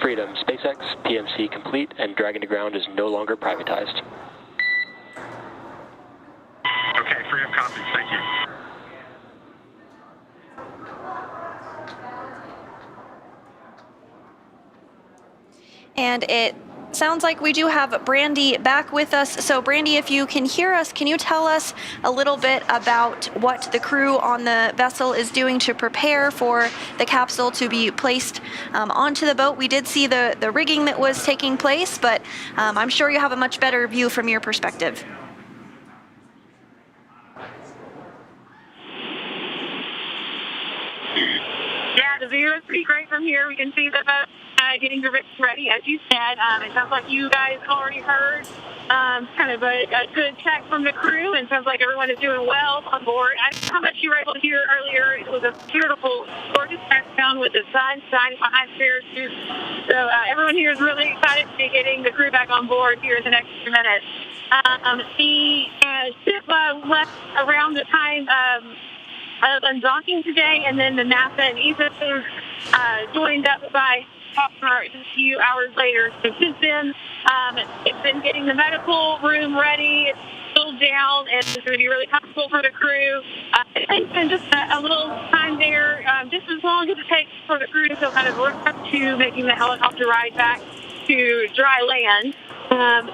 Freedom SpaceX, PMC complete, and Dragon to ground is no longer privatized. Okay, Freedom copies. Thank you. And it sounds like we do have Brandy back with us. So Brandy, if you can hear us, can you tell us a little bit about what the crew on the vessel is doing to prepare for the capsule to be placed onto the boat? We did see the rigging that was taking place, but I'm sure you have a much better view from your perspective. Yeah, the view is pretty great from here. We can see the boat getting the rigs ready, as you said. It sounds like you guys already heard kind of a good check from the crew, and sounds like everyone is doing well on board. I don't know how much you were able to hear earlier. It was a beautiful, gorgeous background with the sun shining behind parachutes. So everyone here is really excited to be getting the crew back on board here in the next few minutes. The ship left around the time of undocking today, and then the NASA and ESA teams joined up by Hofstra a few hours later. So since then, it's been getting the medical room ready. It's filled down, and it's going to be really comfortable for the crew. It's been just a little time there, just as long as it takes for the crew to feel kind of worked up to making the helicopter ride back to dry land.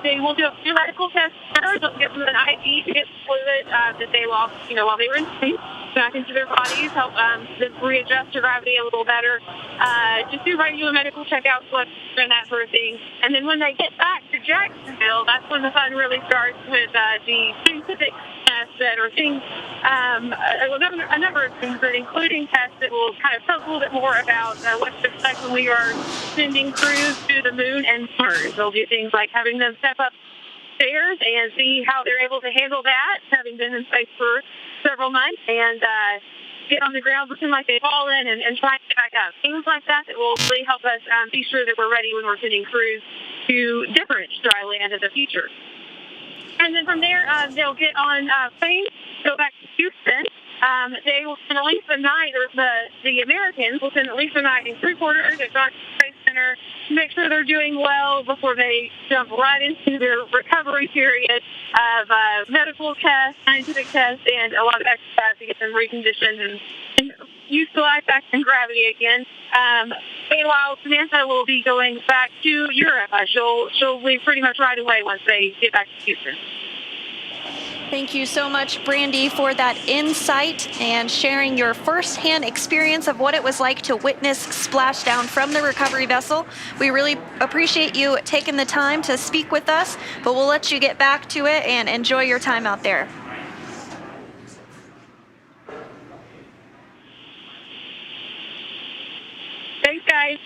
They will do a few medical tests first. They'll give them an IV to get fluid that they lost, while they were in space, back into their bodies, help them readjust to gravity a little better. Just do regular medical checkouts, and that sort of thing. And then when they get back to Jacksonville, that's when the fun really starts with the scientific tests that are things, a number of things, but including tests that will kind of talk a little bit more about what to expect when we are sending crews to the moon and Mars. They'll do things like having them step up upstairs and see how they're able to handle that, having been in space for several months, and get on the ground, pretend like they've fallen, and try to get back up. Things like that that will really help us be sure that we're ready when we're sending crews to different dry land in the future. And then from there, they'll get on planes, go back to Houston. They will spend at least a night, or the Americans will spend at least a night in crew quarters at Johnson Space Center to make sure they're doing well before they jump right into their recovery period of medical tests, scientific tests, and a lot of exercise to get them reconditioned and used to life back in gravity again. Meanwhile, Samantha will be going back to Europe. She'll leave pretty much right away once they get back to Houston. Thank you so much, Brandy, for that insight and sharing your firsthand experience of what it was like to witness splashdown from the recovery vessel. We really appreciate you taking the time to speak with us, but we'll let you get back to it and enjoy your time out there. Thanks, guys.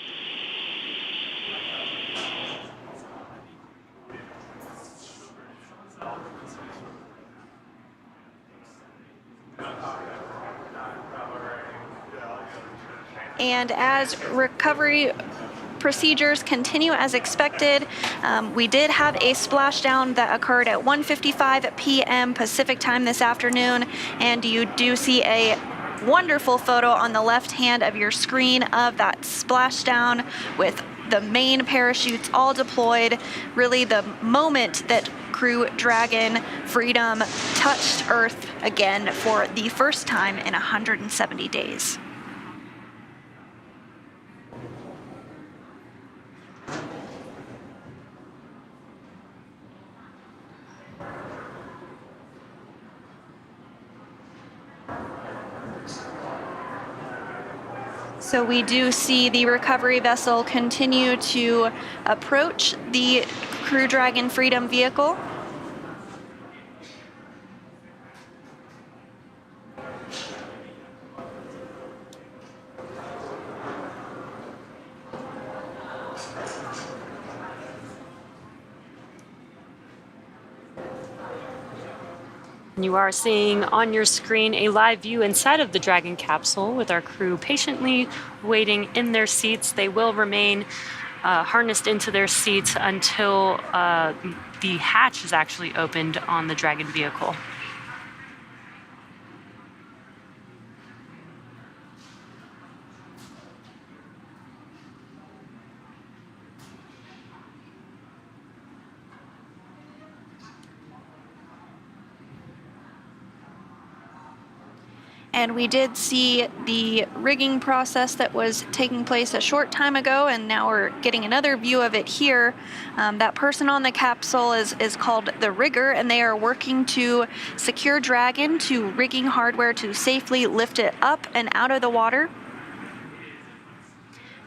And as recovery procedures continue as expected, we did have a splashdown that occurred at 1:55 p.m. Pacific time this afternoon, and you do see a wonderful photo on the left hand of your screen of that splashdown with the main parachutes all deployed. Really the moment that Crew Dragon Freedom touched Earth again for the first time in 170 days. So we do see the recovery vessel continue to approach the Crew Dragon Freedom vehicle. You are seeing on your screen a live view inside of the Dragon capsule with our crew patiently waiting in their seats. They will remain harnessed into their seats until the hatch is actually opened on the Dragon vehicle. And we did see the rigging process that was taking place a short time ago, and now we're getting another view of it here. That person on the capsule is called the rigger, and they are working to secure Dragon to rigging hardware to safely lift it up and out of the water.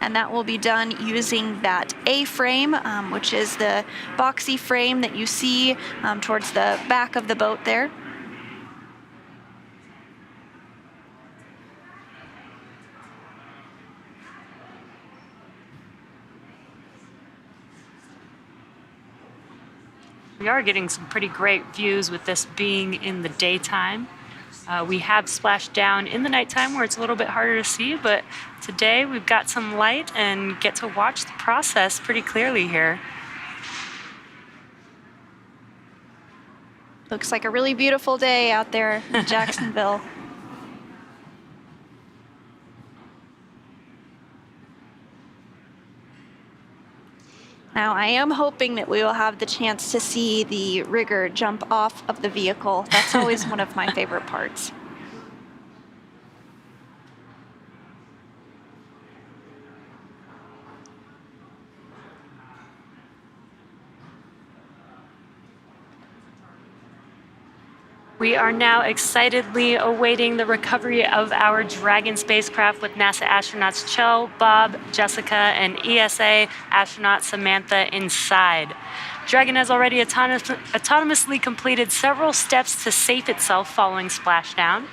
And that will be done using that A-frame, which is the boxy frame that you see towards the back of the boat there. We are getting some pretty great views with this being in the daytime. We have splashed down in the nighttime where it's a little bit harder to see, but today we've got some light and get to watch the process pretty clearly here. Looks like a really beautiful day out there in Jacksonville. Now, I am hoping that we will have the chance to see the rigger jump off of the vehicle. That's always one of my favorite parts. We are now excitedly awaiting the recovery of our Dragon spacecraft with NASA astronauts Chell, Bob, Jessica, and ESA astronaut Samantha inside. Dragon has already autonomously completed several steps to safe itself following splashdown.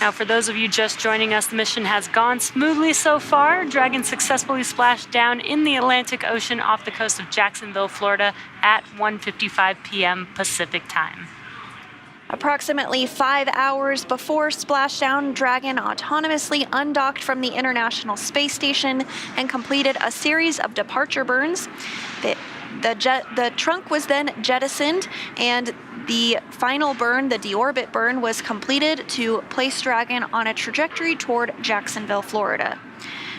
Now, for those of you just joining us, the mission has gone smoothly so far. Dragon successfully splashed down in the Atlantic Ocean off the coast of Jacksonville, Florida at 1:55 p.m. Pacific time. Approximately 5 hours before splashdown, Dragon autonomously undocked from the International Space Station and completed a series of departure burns. The trunk was then jettisoned, and the final burn, the deorbit burn, was completed to place Dragon on a trajectory toward Jacksonville, Florida.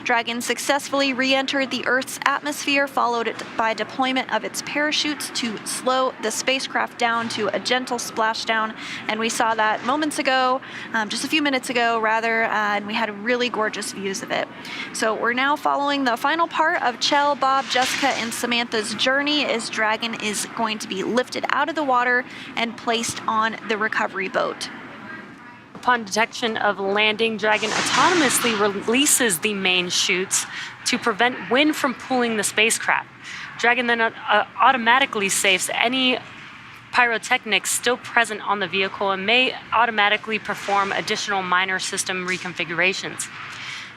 Dragon successfully re-entered the Earth's atmosphere, followed by deployment of its parachutes to slow the spacecraft down to a gentle splashdown. And we saw that moments ago, just a few minutes ago rather, and we had really gorgeous views of it. So we're now following the final part of Chell, Bob, Jessica, and Samantha's journey as Dragon is going to be lifted out of the water and placed on the recovery boat. Upon detection of landing, Dragon autonomously releases the main chutes to prevent wind from pulling the spacecraft. Dragon then automatically safes any pyrotechnics still present on the vehicle and may automatically perform additional minor system reconfigurations.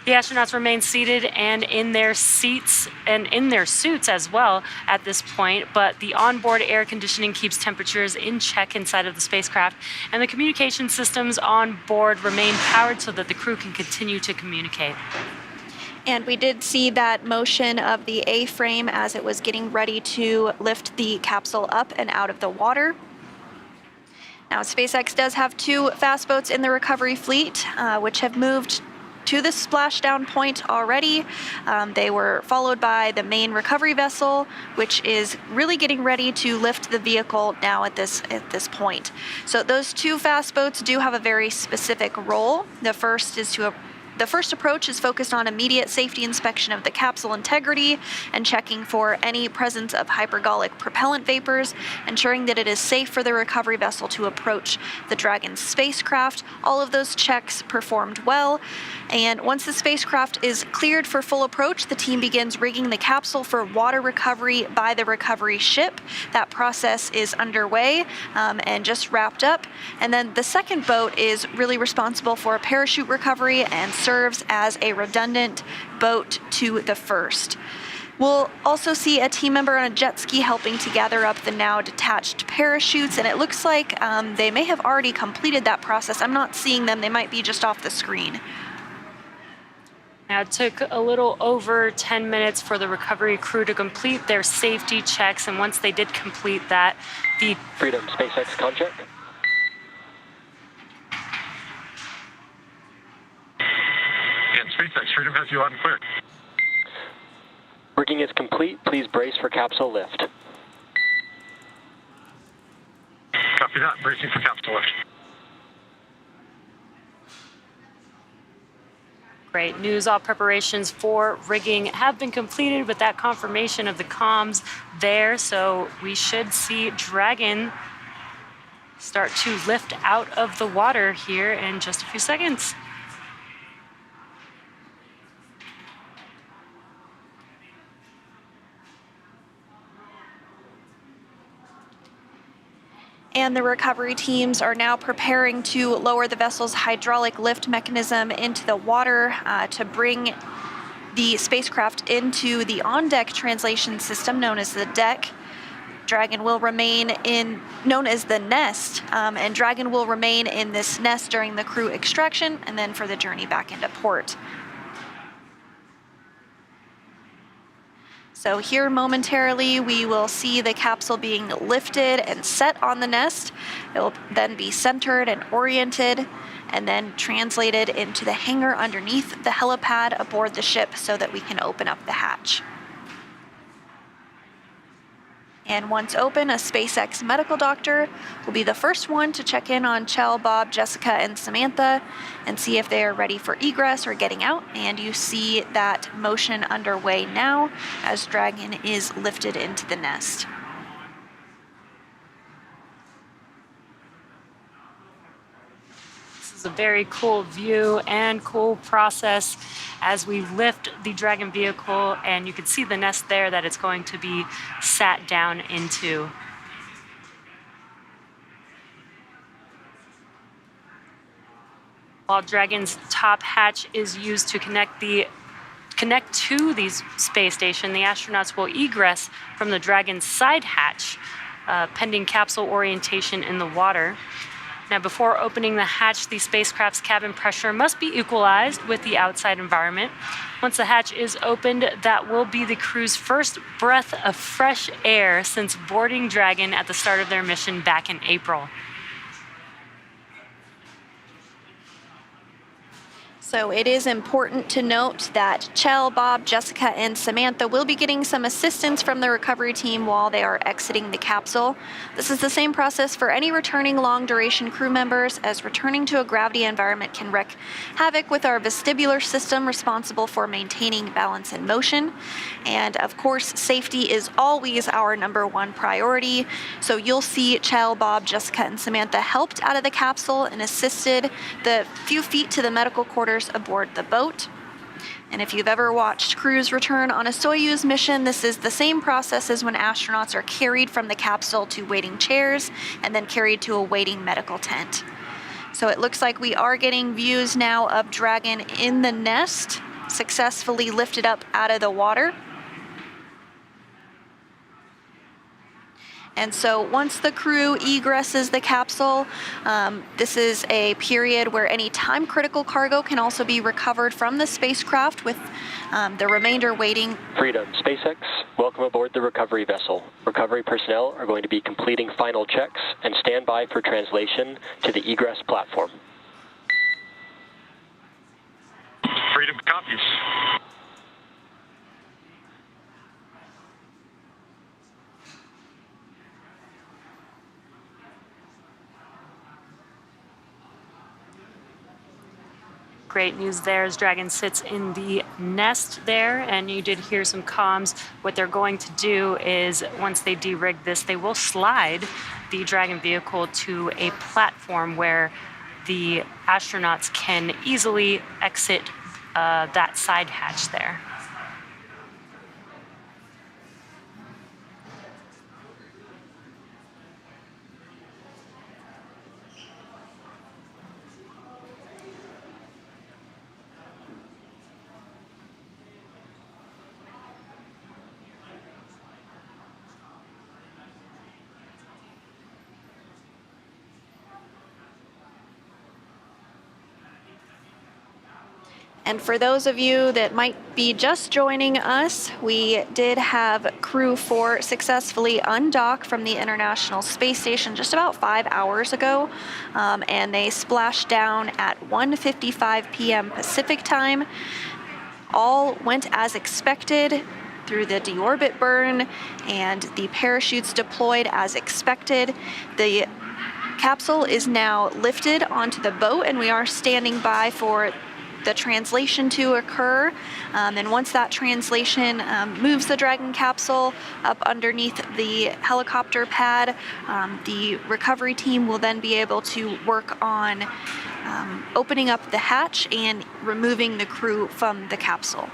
The astronauts remain seated and in their seats and in their suits as well at this point, but the onboard air conditioning keeps temperatures in check inside of the spacecraft, and the communication systems on board remain powered so that the crew can continue to communicate. And we did see that motion of the A-frame as it was getting ready to lift the capsule up and out of the water. Now, SpaceX does have 2 fast boats in the recovery fleet, which have moved to the splashdown point already. They were followed by the main recovery vessel, which is really getting ready to lift the vehicle now at this point. So those 2 fast boats do have a very specific role. The first approach is focused on immediate safety inspection of the capsule integrity and checking for any presence of hypergolic propellant vapors, ensuring that it is safe for the recovery vessel to approach the Dragon spacecraft. All of those checks performed well, and once the spacecraft is cleared for full approach, the team begins rigging the capsule for water recovery by the recovery ship. That process is underway and just wrapped up. And then the second boat is really responsible for parachute recovery and serves as a redundant boat to the first. We'll also see a team member on a jet ski helping to gather up the now detached parachutes, and it looks like they may have already completed that process. I'm not seeing them. They might be just off the screen. Now, it took a little over 10 minutes for the recovery crew to complete their safety checks, and once they did complete that, the Freedom SpaceX contract. And SpaceX, Freedom has you loud and clear. Rigging is complete. Please brace for capsule lift. Copy that. Bracing for capsule lift. Great news. All preparations for rigging have been completed with that confirmation of the comms there. So we should see Dragon start to lift out of the water here in just a few seconds. And the recovery teams are now preparing to lower the vessel's hydraulic lift mechanism into the water to bring the spacecraft into the on-deck translation system known as the deck. Dragon will remain known as the nest, and Dragon will remain in this nest during the crew extraction and then for the journey back into port. So here momentarily we will see the capsule being lifted and set on the nest. It will then be centered and oriented and then translated into the hangar underneath the helipad aboard the ship so that we can open up the hatch. And once open, a SpaceX medical doctor will be the first one to check in on Chell, Bob, Jessica, and Samantha and see if they are ready for egress or getting out. And you see that motion underway now as Dragon is lifted into the nest. This is a very cool view and cool process as we lift the Dragon vehicle, and you can see the nest there that it's going to be sat down into. While Dragon's top hatch is used to connect to the space station, the astronauts will egress from the Dragon's side hatch, pending capsule orientation in the water. Now, before opening the hatch, the spacecraft's cabin pressure must be equalized with the outside environment. Once the hatch is opened, that will be the crew's first breath of fresh air since boarding Dragon at the start of their mission back in April. So it is important to note that Chell, Bob, Jessica, and Samantha will be getting some assistance from the recovery team while they are exiting the capsule. This is the same process for any returning long-duration crew members, as returning to a gravity environment can wreak havoc with our vestibular system responsible for maintaining balance and motion. And of course, safety is always our #1 priority. So you'll see Chell, Bob, Jessica, and Samantha helped out of the capsule and assisted the few feet to the medical quarters aboard the boat. And if you've ever watched crews return on a Soyuz mission, this is the same process as when astronauts are carried from the capsule to waiting chairs and then carried to a waiting medical tent. So it looks like we are getting views now of Dragon in the nest, successfully lifted up out of the water. And so once the crew egresses the capsule, this is a period where any time-critical cargo can also be recovered from the spacecraft, with the remainder waiting. Freedom, SpaceX, welcome aboard the recovery vessel. Recovery personnel are going to be completing final checks and stand by for translation to the egress platform. Freedom copies. Great news there as Dragon sits in the nest there, and you did hear some comms. What they're going to do is, once they de-rig this, they will slide the Dragon vehicle to a platform where the astronauts can easily exit that side hatch there. And for those of you that might be just joining us, we did have Crew 4 successfully undock from the International Space Station just about 5 hours ago, and they splashed down at 1:55 p.m. Pacific time. All went as expected through the deorbit burn, and the parachutes deployed as expected. The capsule is now lifted onto the boat, and we are standing by for the translation to occur. And once that translation moves the Dragon capsule up underneath the helicopter pad, the recovery team will then be able to work on opening up the hatch and removing the crew from the capsule.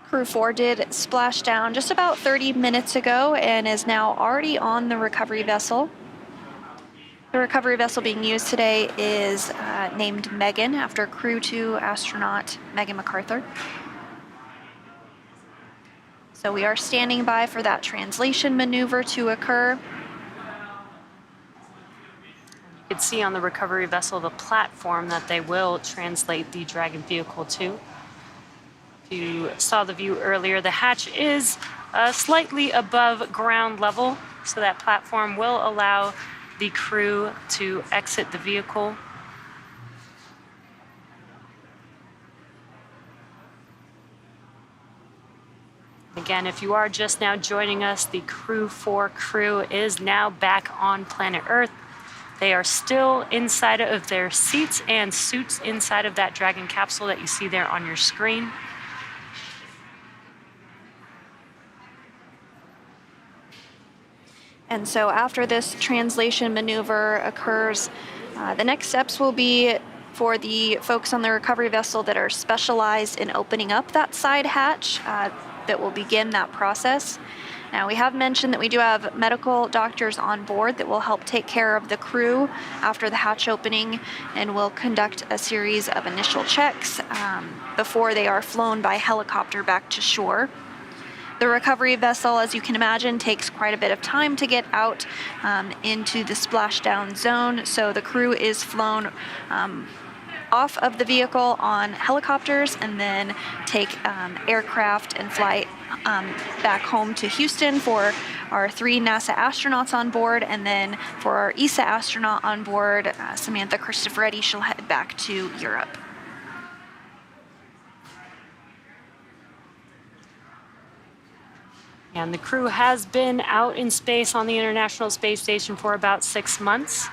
Crew 4 did splash down just about 30 minutes ago and is now already on the recovery vessel. The recovery vessel being used today is named Megan, after Crew 2 astronaut Megan McArthur. So we are standing by for that translation maneuver to occur. You You can see on the recovery vessel the platform that they will translate the Dragon vehicle to. If you saw the view earlier, the hatch is slightly above ground level, so that platform will allow the crew to exit the vehicle. Again, if you are just now joining us, the Crew 4 crew is now back on planet Earth. They are still inside of their seats and suits inside of that Dragon capsule that you see there on your screen. And so after this translation maneuver occurs, the next steps will be for the folks on the recovery vessel that are specialized in opening up that side hatch that will begin that process. Now, we have mentioned that we do have medical doctors on board that will help take care of the crew after the hatch opening and will conduct a series of initial checks before they are flown by helicopter back to shore. The recovery vessel, as you can imagine, takes quite a bit of time to get out into the splashdown zone, so the crew is flown off of the vehicle on helicopters and then take aircraft and fly back home to Houston for our 3 NASA astronauts on board, and then for our ESA astronaut on board, Samantha Cristoforetti, she'll head back to Europe. And the crew has been out in space on the International Space Station for about 6 months.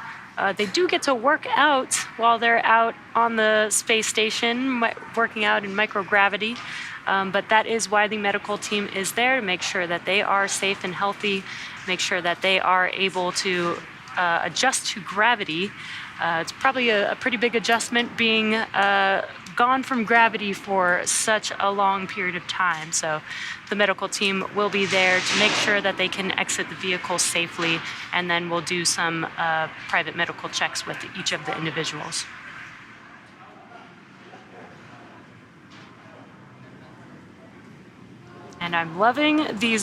They do get to work out while they're out on the space station, working out in microgravity. But that is why the medical team is there, to make sure that they are safe and healthy, make sure that they are able to adjust to gravity. It's probably a pretty big adjustment being gone from gravity for such a long period of time. So the medical team will be there to make sure that they can exit the vehicle safely, and then we'll do some private medical checks with each of the individuals. And I'm loving these